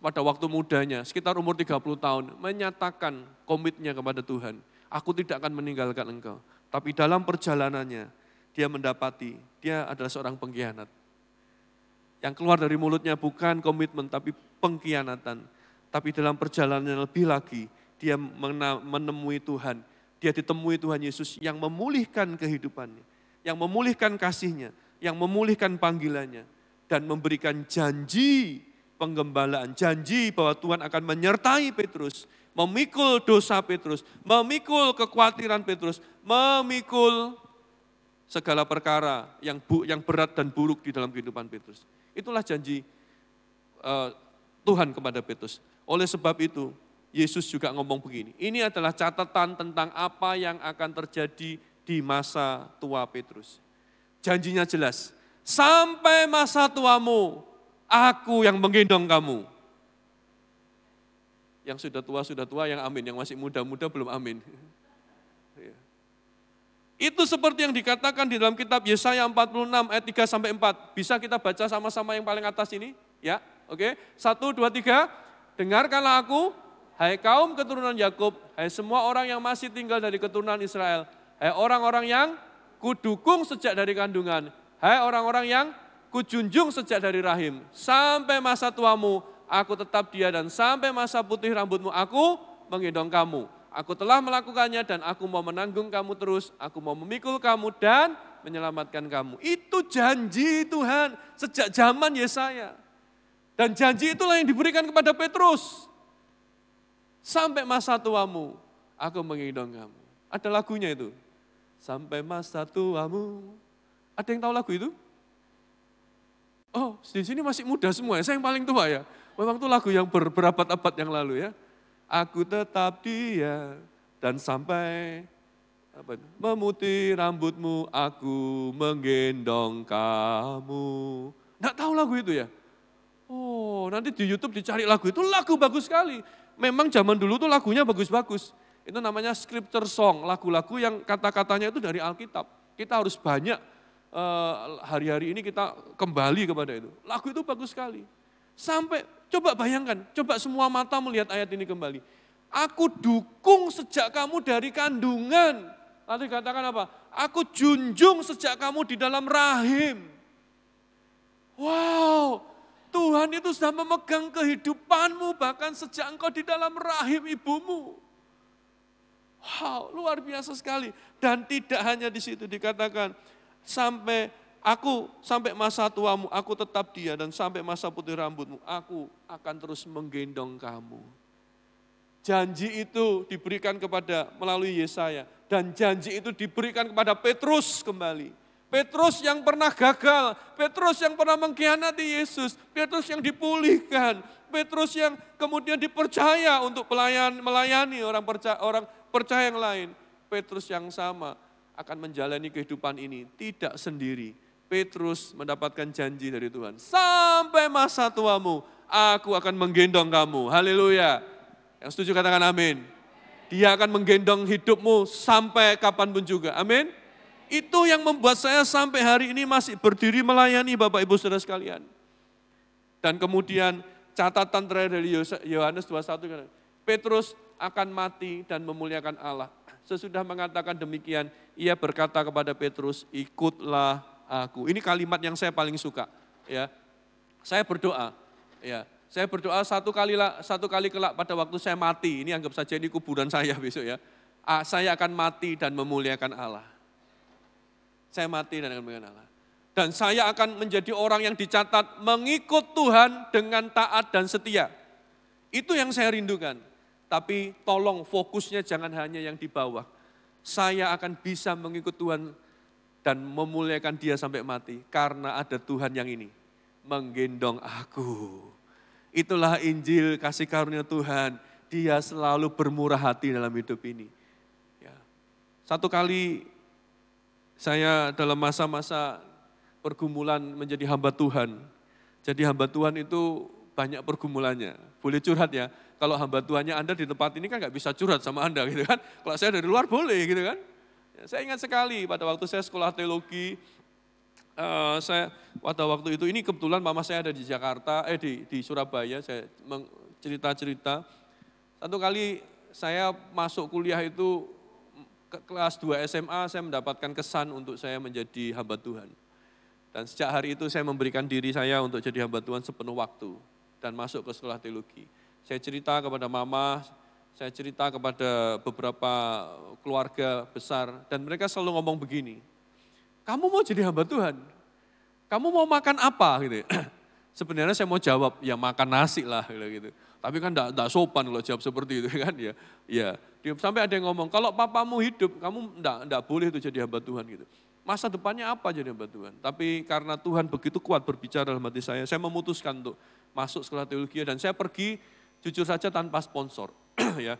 pada waktu mudanya, sekitar umur 30 tahun, menyatakan komitnya kepada Tuhan. Aku tidak akan meninggalkan engkau. Tapi dalam perjalanannya, dia mendapati, dia adalah seorang pengkhianat. Yang keluar dari mulutnya bukan komitmen, tapi pengkhianatan. Tapi dalam perjalanannya lebih lagi, dia menemui Tuhan. Dia ditemui Tuhan Yesus yang memulihkan kehidupannya, yang memulihkan kasihnya, yang memulihkan panggilannya, dan memberikan janji penggembalaan, janji bahwa Tuhan akan menyertai Petrus, memikul dosa Petrus, memikul kekhawatiran Petrus, memikul segala perkara yang berat dan buruk di dalam kehidupan Petrus. Itulah janji Tuhan kepada Petrus. Oleh sebab itu, Yesus juga ngomong begini, ini adalah catatan tentang apa yang akan terjadi di masa tua Petrus. Janjinya jelas, sampai masa tuamu, aku yang menggendong kamu. Yang sudah tua yang amin, yang masih muda-muda belum amin. Itu seperti yang dikatakan di dalam kitab Yesaya 46 ayat 3 sampai 4. Bisa kita baca sama-sama yang paling atas ini? Ya, oke. 1, 2, 3. Dengarkanlah aku, hai kaum keturunan Yakub, hai semua orang yang masih tinggal dari keturunan Israel, hai orang-orang yang kudukung sejak dari kandungan, hai orang-orang yang kujunjung sejak dari rahim. Sampai masa tuamu, aku tetap dia, dan sampai masa putih rambutmu, aku menggendong kamu. Aku telah melakukannya dan aku mau menanggung kamu terus, aku mau memikul kamu dan menyelamatkan kamu. Itu janji Tuhan sejak zaman Yesaya. Dan janji itulah yang diberikan kepada Petrus. Sampai masa tuamu, aku menggendong kamu. Ada lagunya itu. Sampai masa tuamu. Ada yang tahu lagu itu? Oh, di sini masih muda semua ya, saya yang paling tua ya. Memang itu lagu yang berabad-abad yang lalu ya. Aku tetap dia dan sampai memutih rambutmu, aku menggendong kamu. Nggak tahu lagu itu ya? Oh, nanti di YouTube dicari lagu itu, lagu bagus sekali. Memang zaman dulu tuh lagunya bagus-bagus. Itu namanya scripture song, lagu-lagu yang kata-katanya itu dari Alkitab. Kita harus banyak hari-hari ini kita kembali kepada itu. Lagu itu bagus sekali. Sampai, coba bayangkan, coba semua mata melihat ayat ini kembali. Aku dukung sejak kamu dari kandungan. Nanti katakan apa? Aku junjung sejak kamu di dalam rahim. Wow, Tuhan itu sudah memegang kehidupanmu bahkan sejak engkau di dalam rahim ibumu. Wow, luar biasa sekali. Dan tidak hanya di situ dikatakan, sampai masa tuamu, aku tetap dia, dan sampai masa putih rambutmu, aku akan terus menggendong kamu. Janji itu diberikan melalui Yesaya, dan janji itu diberikan kepada Petrus kembali. Petrus yang pernah gagal, Petrus yang pernah mengkhianati Yesus, Petrus yang dipulihkan, Petrus yang kemudian dipercaya untuk melayani orang percaya yang lain. Petrus yang sama akan menjalani kehidupan ini tidak sendiri. Petrus mendapatkan janji dari Tuhan. Sampai masa tuamu, aku akan menggendong kamu. Haleluya. Yang setuju katakan amin. Dia akan menggendong hidupmu sampai kapanpun juga. Amin. Itu yang membuat saya sampai hari ini masih berdiri melayani Bapak Ibu Saudara sekalian. Dan kemudian catatan terakhir dari Yohanes 21, Petrus akan mati dan memuliakan Allah. Sesudah mengatakan demikian, ia berkata kepada Petrus, ikutlah aku. Ini kalimat yang saya paling suka. Ya, saya berdoa. Ya, saya berdoa satu kali kelak pada waktu saya mati. Ini anggap saja ini kuburan saya besok ya. Saya akan mati dan memuliakan Allah. Saya mati dan akan memuliakan Allah. Dan saya akan menjadi orang yang dicatat mengikut Tuhan dengan taat dan setia. Itu yang saya rindukan. Tapi tolong fokusnya jangan hanya yang di bawah. Saya akan bisa mengikut Tuhan dan memuliakan Dia sampai mati. Karena ada Tuhan yang ini, menggendong aku. Itulah Injil kasih karunia Tuhan. Dia selalu bermurah hati dalam hidup ini. Ya. Satu kali saya dalam masa-masa pergumulan menjadi hamba Tuhan. Jadi hamba Tuhan itu banyak pergumulannya. Boleh curhat ya. Kalau hamba Tuhannya Anda di tempat ini kan nggak bisa curhat sama Anda gitu kan. Kalau saya dari luar boleh gitu kan. Ya, saya ingat sekali pada waktu saya sekolah teologi, pada waktu itu ini kebetulan mama saya ada di Jakarta, di Surabaya, saya cerita-cerita. Satu kali saya masuk kuliah itu ke kelas 2 SMA, saya mendapatkan kesan untuk saya menjadi hamba Tuhan. Dan sejak hari itu saya memberikan diri saya untuk jadi hamba Tuhan sepenuh waktu dan masuk ke sekolah teologi. Saya cerita kepada mama, saya cerita kepada beberapa keluarga besar, dan mereka selalu ngomong begini, kamu mau jadi hamba Tuhan? Kamu mau makan apa? Gitu. Sebenarnya saya mau jawab, ya makan nasi lah gitu. Tapi kan enggak sopan kalau jawab seperti itu kan ya. Ya, sampai ada yang ngomong, kalau papamu hidup, kamu enggak boleh itu jadi hamba Tuhan gitu. Masa depannya apa jadi hamba Tuhan? Tapi karena Tuhan begitu kuat berbicara dalam hati saya memutuskan untuk masuk sekolah teologi dan saya pergi jujur saja tanpa sponsor. Ya,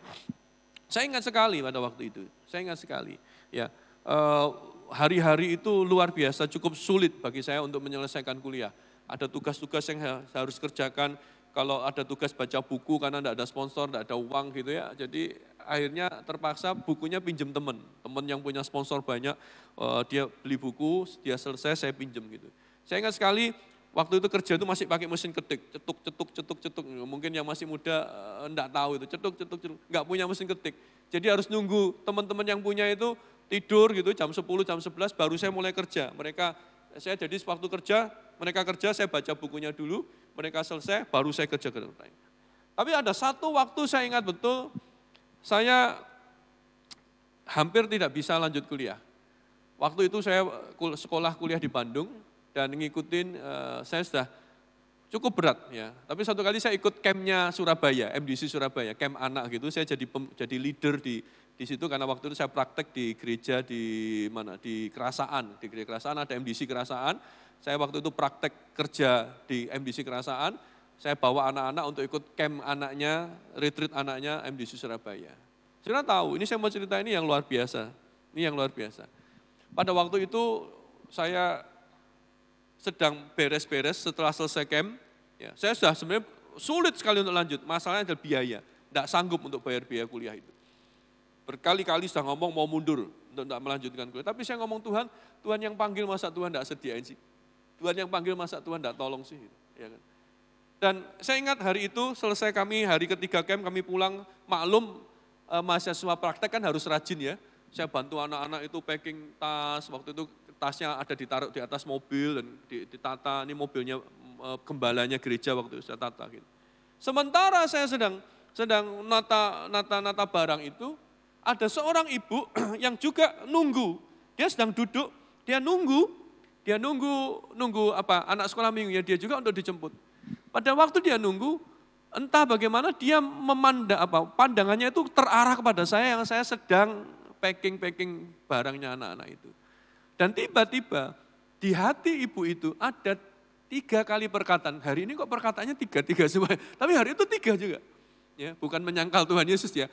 saya ingat sekali pada waktu itu. Saya ingat sekali. Ya, hari-hari itu luar biasa, cukup sulit bagi saya untuk menyelesaikan kuliah. Ada tugas-tugas yang saya harus kerjakan. kalau ada tugas baca buku karena tidak ada sponsor, tidak ada uang gitu ya. Jadi akhirnya terpaksa bukunya pinjem teman yang punya sponsor banyak, dia beli buku, dia selesai saya pinjem gitu. Saya ingat sekali waktu itu kerja itu masih pakai mesin ketik, cetuk. Mungkin yang masih muda enggak tahu itu, cetuk, enggak punya mesin ketik. Jadi harus nunggu teman-teman yang punya itu tidur gitu jam 10, jam 11 baru saya mulai kerja. Saya jadi waktu kerja, mereka kerja, saya baca bukunya dulu, mereka selesai, baru saya kerja. Tapi ada satu waktu saya ingat betul, saya hampir tidak bisa lanjut kuliah. Waktu itu saya sekolah kuliah di Bandung, dan ngikutin, saya sudah cukup berat ya. Tapi satu kali saya ikut campnya Surabaya, MDC Surabaya, camp anak gitu, saya jadi leader di situ karena waktu itu saya praktek di gereja di Kerasaan, di gereja Kerasaan ada MDC Kerasaan. Saya waktu itu praktek kerja di MDC Kerasaan, saya bawa anak-anak untuk ikut camp anaknya, retreat anaknya MDC Surabaya. Saudara tahu, ini saya mau cerita ini yang luar biasa. Ini yang luar biasa. Pada waktu itu saya sedang beres-beres setelah selesai camp, ya, saya sudah sebenarnya sulit sekali untuk lanjut, masalahnya adalah biaya, tidak sanggup untuk bayar biaya kuliah itu. Berkali-kali sudah ngomong mau mundur untuk tidak melanjutkan kuliah, tapi saya ngomong Tuhan yang panggil masa Tuhan tidak sediain sih, Tuhan yang panggil masa Tuhan tidak tolong sih. Ya kan? Dan saya ingat hari itu selesai kami, hari ketiga camp kami pulang, maklum mahasiswa praktek kan harus rajin ya, saya bantu anak-anak itu packing tas, waktu itu tasnya ada ditaruh di atas mobil dan ditata, ini mobilnya gembalanya gereja waktu itu saya tata gitu. Sementara saya sedang nata barang itu, ada seorang ibu yang juga nunggu, dia sedang duduk, dia nunggu anak sekolah minggunya dia juga untuk dijemput. Pada waktu dia nunggu, entah bagaimana dia pandangannya itu terarah kepada saya yang saya sedang packing barangnya anak-anak itu. Dan tiba-tiba di hati ibu itu ada 3 kali perkataan. Hari ini kok perkataannya 3 semua. Tapi hari itu 3 juga. Ya, bukan menyangkal Tuhan Yesus ya.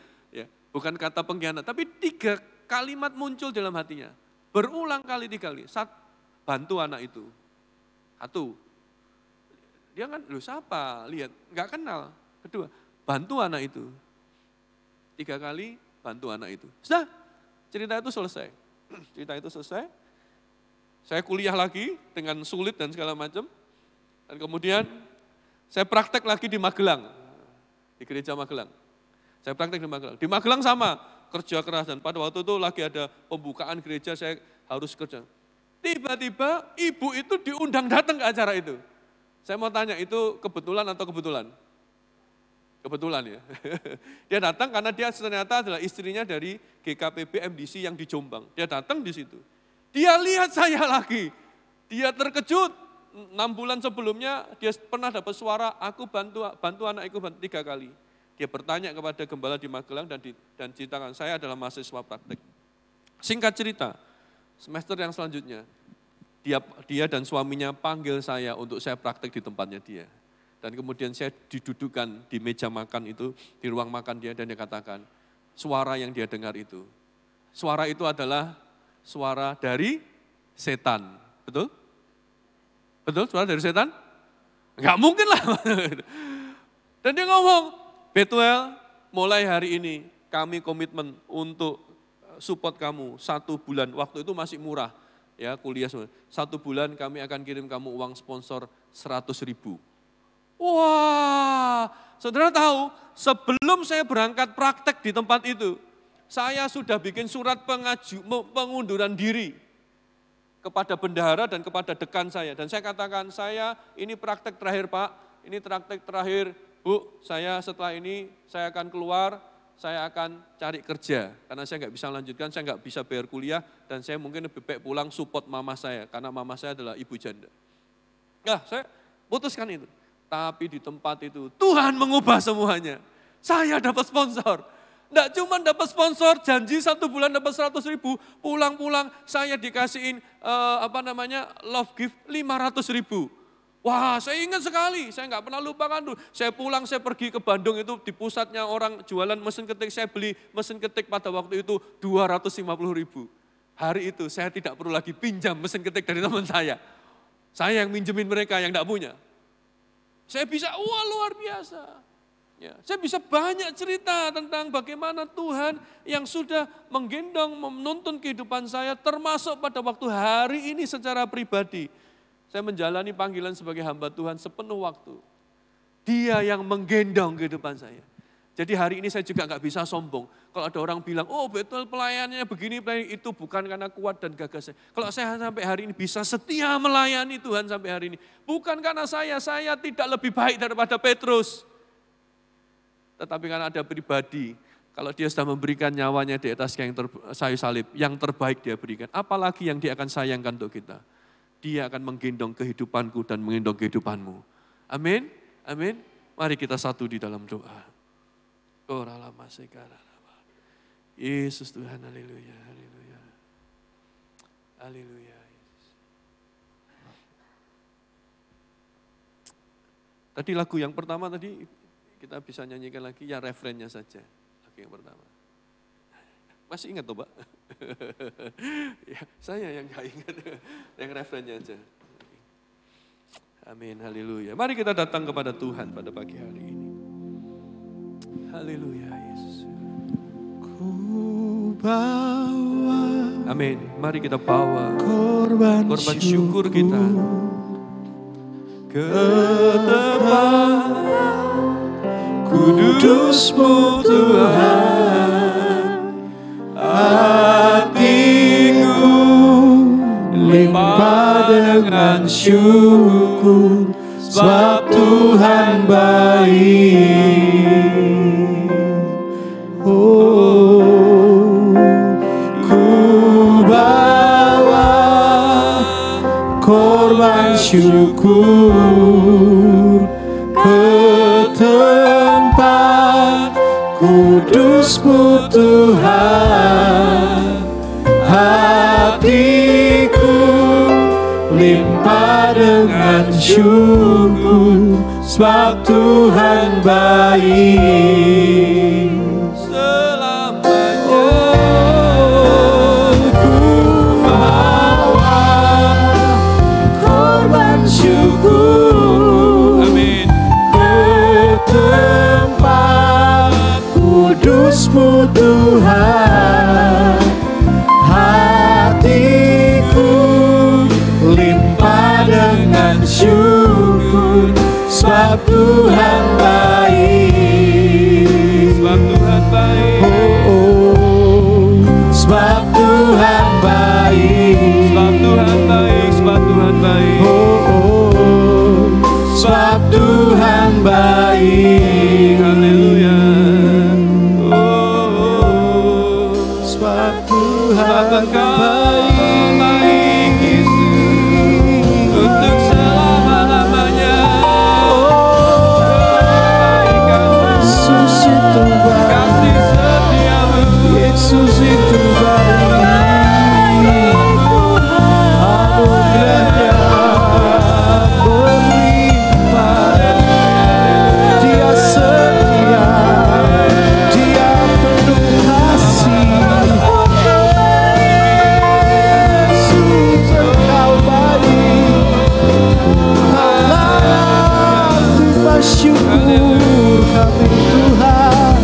Bukan kata pengkhianat. Tapi 3 kalimat muncul dalam hatinya. Berulang kali 3 kali. Bantu anak itu. 1. Dia kan, siapa? Lihat, enggak kenal. 2, bantu anak itu. 3 kali bantu anak itu. Sudah, cerita itu selesai. Saya kuliah lagi dengan sulit dan segala macam. Dan kemudian saya praktek lagi di Magelang, di gereja Magelang. Saya praktek di Magelang. Di Magelang sama, kerja keras dan pada waktu itu lagi ada pembukaan gereja saya harus kerja. Tiba-tiba ibu itu diundang datang ke acara itu. Saya mau tanya, itu kebetulan atau kebetulan? Kebetulan ya. Dia datang karena dia ternyata adalah istrinya dari GKPB MDC yang di Jombang. Dia datang di situ. Dia lihat saya lagi, dia terkejut. 6 bulan sebelumnya dia pernah dapat suara, aku bantu anakku 3 kali. Dia bertanya kepada gembala di Magelang dan ceritakan, saya adalah mahasiswa praktek. Singkat cerita, semester yang selanjutnya, dia dan suaminya panggil saya untuk saya praktek di tempatnya dia. Dan kemudian saya didudukkan di meja makan itu, di ruang makan dia dan dia katakan, suara yang dia dengar itu. Suara itu adalah suara dari setan, betul? Betul, suara dari setan? Enggak mungkin lah. Dan dia ngomong, Betuel, mulai hari ini kami komitmen untuk support kamu 1 bulan, waktu itu masih murah, ya kuliah semua. 1 bulan kami akan kirim kamu uang sponsor 100.000. Wah, saudara tahu, sebelum saya berangkat praktek di tempat itu, saya sudah bikin surat pengunduran diri kepada bendahara dan kepada dekan saya. Dan saya katakan, saya ini praktek terakhir Pak, ini praktek terakhir Bu, saya setelah ini saya akan keluar, saya akan cari kerja. Karena saya nggak bisa lanjutkan, saya nggak bisa bayar kuliah, dan saya mungkin lebih baik pulang support mama saya, karena mama saya adalah ibu janda. Nah, saya putuskan itu. Tapi di tempat itu, Tuhan mengubah semuanya. Saya dapat sponsor. Tidak cuma dapat sponsor, janji 1 bulan dapat 100.000, pulang-pulang saya dikasihin love gift 500.000. Wah, saya ingat sekali, saya nggak pernah lupakan tuh. Saya pulang, saya pergi ke Bandung itu di pusatnya orang jualan mesin ketik, saya beli mesin ketik pada waktu itu 250.000. Hari itu saya tidak perlu lagi pinjam mesin ketik dari teman saya. Saya yang minjemin mereka yang tidak punya. Saya bisa, wah luar biasa. Ya, saya bisa banyak cerita tentang bagaimana Tuhan yang sudah menggendong, menuntun kehidupan saya, termasuk pada waktu hari ini secara pribadi. Saya menjalani panggilan sebagai hamba Tuhan sepenuh waktu. Dia yang menggendong kehidupan saya. Jadi hari ini saya juga nggak bisa sombong. Kalau ada orang bilang, oh betul pelayanannya begini, itu bukan karena kuat dan gagah saya. Kalau saya sampai hari ini bisa setia melayani Tuhan sampai hari ini. Bukan karena saya tidak lebih baik daripada Petrus. Tetapi karena ada pribadi, kalau dia sudah memberikan nyawanya di atas kayu salib, yang terbaik dia berikan. Apalagi yang dia akan sayangkan untuk kita. Dia akan menggendong kehidupanku dan menggendong kehidupanmu. Amin, amin. Mari kita satu di dalam doa. Yesus Tuhan, haleluya, haleluya. Haleluya, Yesus. Tadi lagu yang pertama tadi kita bisa nyanyikan lagi, ya refrennya saja. Lagu yang pertama. Masih ingat tuh Pak? Ya, saya yang gak ingat, yang refrennya aja. Amin, haleluya. Mari kita datang kepada Tuhan pada pagi hari ini. Haleluya, Yesus. Ku bawa. Amin. Mari kita bawa korban syukur kita ke tempat kudus-Mu Tuhan. Hatiku limpah dengan syukur, sebab Tuhan baik. Korban syukur ke tempat kudus-Mu Tuhan. Hatiku limpah dengan syukur, sebab Tuhan baik. Kudus-Mu Tuhan, hatiku limpah dengan syukur, sebab Tuhan baik. Sebab Tuhan baik. Sebab Tuhan baik. Sebab Tuhan baik. Sebab Tuhan baik. Sebab Tuhan baik. Haleluya. Engkau baik Yesus, untuk selama-lamanya. Yesus itu baik, kasih setiamu. Yesus itu baik, anugerahnya berlimpah. Dia setia, Dia penuh kasih. Syukur kami Tuhan,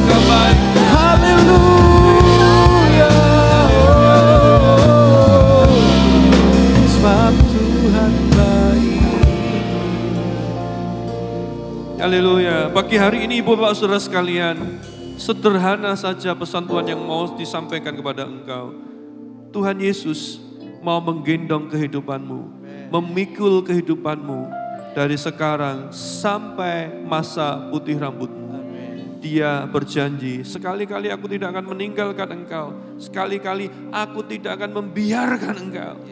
haleluya, sebab Tuhan baik. Haleluya. Pagi hari ini Ibu Bapak Saudara sekalian, sederhana saja pesan Tuhan yang mau disampaikan kepada engkau. Tuhan Yesus mau menggendong kehidupanmu, memikul kehidupanmu, dari sekarang sampai masa putih rambutmu. Dia berjanji, sekali-kali aku tidak akan meninggalkan engkau. Sekali-kali aku tidak akan membiarkan engkau.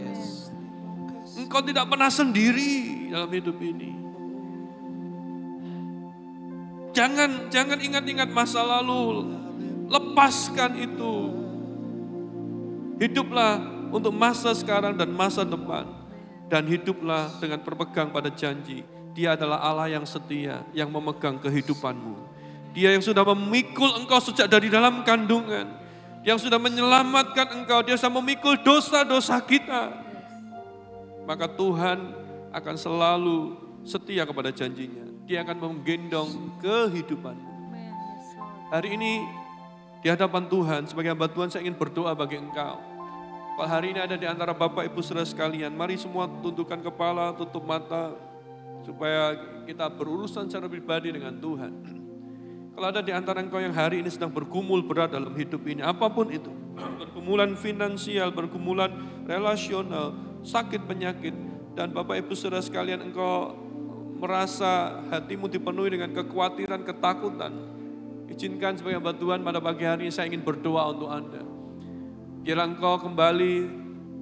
Engkau tidak pernah sendiri dalam hidup ini. Jangan ingat-ingat masa lalu. Lepaskan itu. Hiduplah untuk masa sekarang dan masa depan. Dan hiduplah dengan berpegang pada janji. Dia adalah Allah yang setia, yang memegang kehidupanmu. Dia yang sudah memikul engkau sejak dari dalam kandungan. Yang sudah menyelamatkan engkau, Dia sudah memikul dosa-dosa kita. Maka Tuhan akan selalu setia kepada janjinya. Dia akan menggendong kehidupanmu. Hari ini di hadapan Tuhan, sebagai hamba Tuhan saya ingin berdoa bagi engkau. Kalau hari ini ada di antara Bapak Ibu Saudara sekalian, mari semua tundukkan kepala, tutup mata, supaya kita berurusan secara pribadi dengan Tuhan. Kalau ada di antara engkau yang hari ini sedang bergumul berat dalam hidup ini, apapun itu, pergumulan finansial, pergumulan relasional, sakit penyakit, dan Bapak Ibu Saudara sekalian engkau merasa hatimu dipenuhi dengan kekhawatiran, ketakutan, izinkan sebagai hamba Tuhan pada pagi hari ini saya ingin berdoa untuk Anda. Biarlah engkau kembali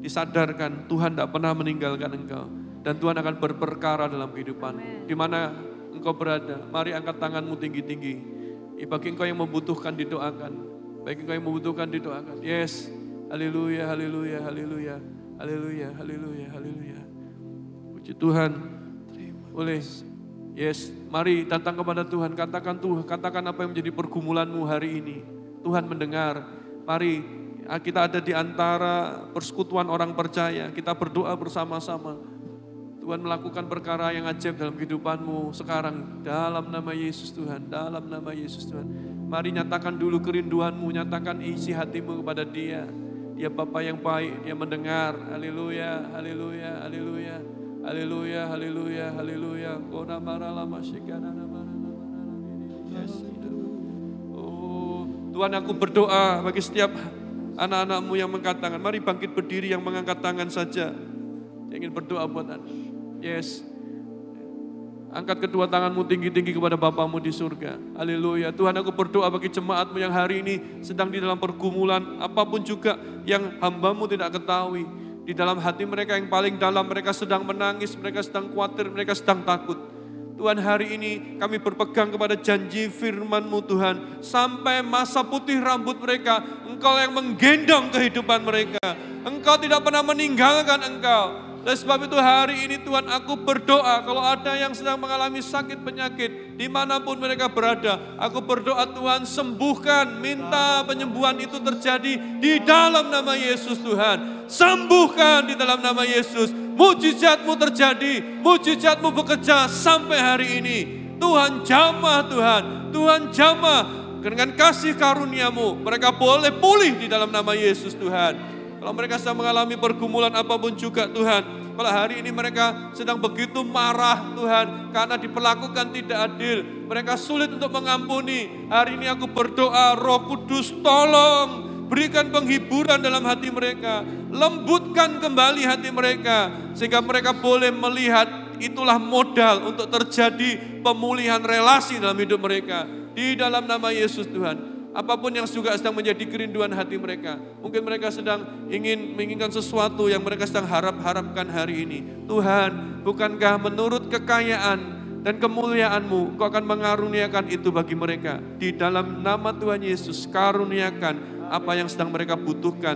disadarkan Tuhan tidak pernah meninggalkan engkau. Dan Tuhan akan berperkara dalam kehidupan. Di mana engkau berada, mari angkat tanganmu tinggi-tinggi. Bagi engkau yang membutuhkan didoakan. Bagi engkau yang membutuhkan didoakan. Yes, haleluya, haleluya, haleluya, haleluya, haleluya, haleluya. Puji Tuhan. Boleh. Yes, mari datang kepada Tuhan. Katakan Tuhan, katakan apa yang menjadi pergumulanmu hari ini. Tuhan mendengar. Mari kita ada di antara persekutuan orang percaya. Kita berdoa bersama-sama. Tuhan melakukan perkara yang ajaib dalam kehidupanmu sekarang. Dalam nama Yesus Tuhan, dalam nama Yesus Tuhan. Mari nyatakan dulu kerinduanmu, nyatakan isi hatimu kepada Dia. Dia Bapa yang baik, Dia mendengar. Haleluya, haleluya, haleluya. Haleluya, haleluya, haleluya. Oh, Tuhan aku berdoa bagi setiap anak-anakmu yang mengangkat tangan. Mari bangkit berdiri yang mengangkat tangan saja. Saya ingin berdoa buat Anda. Yes. Angkat kedua tanganmu tinggi-tinggi kepada Bapamu di surga. Haleluya. Tuhan aku berdoa bagi jemaatmu yang hari ini sedang di dalam pergumulan. Apapun juga yang hambamu tidak ketahui. Di dalam hati mereka yang paling dalam, mereka sedang menangis, mereka sedang khawatir, mereka sedang takut. Tuhan hari ini kami berpegang kepada janji firman-Mu Tuhan. Sampai masa putih rambut mereka, Engkau yang menggendong kehidupan mereka. Engkau tidak pernah meninggalkan Engkau. Oleh sebab itu hari ini Tuhan aku berdoa kalau ada yang sedang mengalami sakit penyakit dimanapun mereka berada. Aku berdoa Tuhan sembuhkan, minta penyembuhan itu terjadi di dalam nama Yesus Tuhan. Sembuhkan di dalam nama Yesus. Mujizat-Mu terjadi, mujizat-Mu bekerja sampai hari ini. Tuhan jamah Tuhan, Tuhan jamah dengan kasih karunia-Mu. Mereka boleh pulih di dalam nama Yesus Tuhan. Kalau mereka sedang mengalami pergumulan apapun juga Tuhan. Kalau hari ini mereka sedang begitu marah Tuhan. Karena diperlakukan tidak adil. Mereka sulit untuk mengampuni. Hari ini aku berdoa Roh Kudus tolong. Berikan penghiburan dalam hati mereka. Lembutkan kembali hati mereka. Sehingga mereka boleh melihat itulah modal untuk terjadi pemulihan relasi dalam hidup mereka. Di dalam nama Yesus Tuhan. Apapun yang juga sedang menjadi kerinduan hati mereka. Mungkin mereka sedang menginginkan sesuatu yang mereka sedang harapkan hari ini. Tuhan, bukankah menurut kekayaan dan kemuliaan-Mu, Kau akan mengaruniakan itu bagi mereka. Di dalam nama Tuhan Yesus, karuniakan apa yang sedang mereka butuhkan.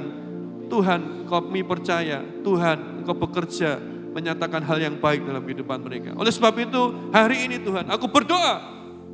Tuhan, kami percaya, Tuhan, Engkau bekerja menyatakan hal yang baik dalam kehidupan mereka. Oleh sebab itu, hari ini Tuhan, aku berdoa,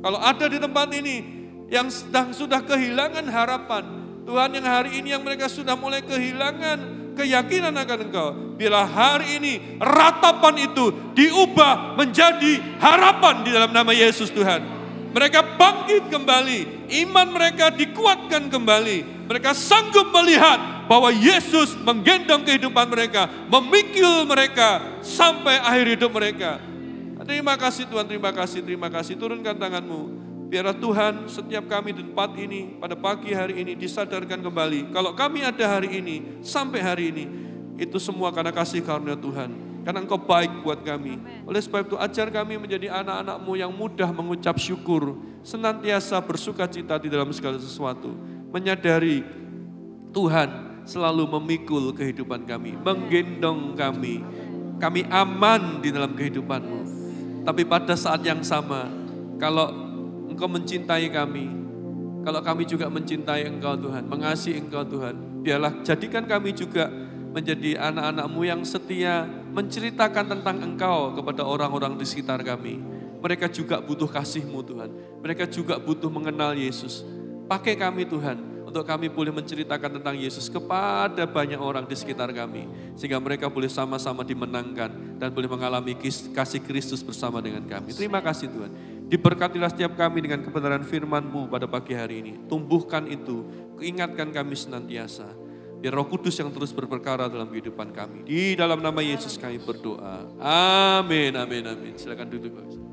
kalau ada di tempat ini, yang sudah kehilangan harapan. Tuhan yang hari ini yang mereka sudah mulai kehilangan keyakinan akan Engkau. Bila hari ini ratapan itu diubah menjadi harapan di dalam nama Yesus Tuhan. Mereka bangkit kembali, iman mereka dikuatkan kembali. Mereka sanggup melihat bahwa Yesus menggendong kehidupan mereka, memikul mereka sampai akhir hidup mereka. Terima kasih Tuhan, terima kasih, terima kasih. Turunkan tanganmu. Biarlah Tuhan setiap kami di tempat ini pada pagi hari ini disadarkan kembali. Kalau kami ada hari ini, sampai hari ini, itu semua karena kasih karunia Tuhan. Karena Engkau baik buat kami. Oleh sebab itu ajar kami menjadi anak-anak-Mu yang mudah mengucap syukur. Senantiasa bersuka cita di dalam segala sesuatu. Menyadari Tuhan selalu memikul kehidupan kami. Menggendong kami. Kami aman di dalam kehidupan-Mu. Tapi pada saat yang sama, kalau Engkau mencintai kami, kalau kami juga mencintai Engkau Tuhan, mengasihi Engkau Tuhan, biarlah jadikan kami juga menjadi anak-anak-Mu yang setia, menceritakan tentang Engkau kepada orang-orang di sekitar kami. Mereka juga butuh kasih-Mu Tuhan, mereka juga butuh mengenal Yesus. Pakai kami Tuhan, untuk untuk kami boleh menceritakan tentang Yesus kepada banyak orang di sekitar kami. Sehingga mereka boleh sama-sama dimenangkan dan boleh mengalami kasih Kristus bersama dengan kami. Terima kasih Tuhan. Diberkatilah setiap kami dengan kebenaran firman-Mu pada pagi hari ini. Tumbuhkan itu, ingatkan kami senantiasa. Biar Roh Kudus yang terus berperkara dalam kehidupan kami. Di dalam nama Yesus kami berdoa. Amin, amin, amin. Silakan duduk.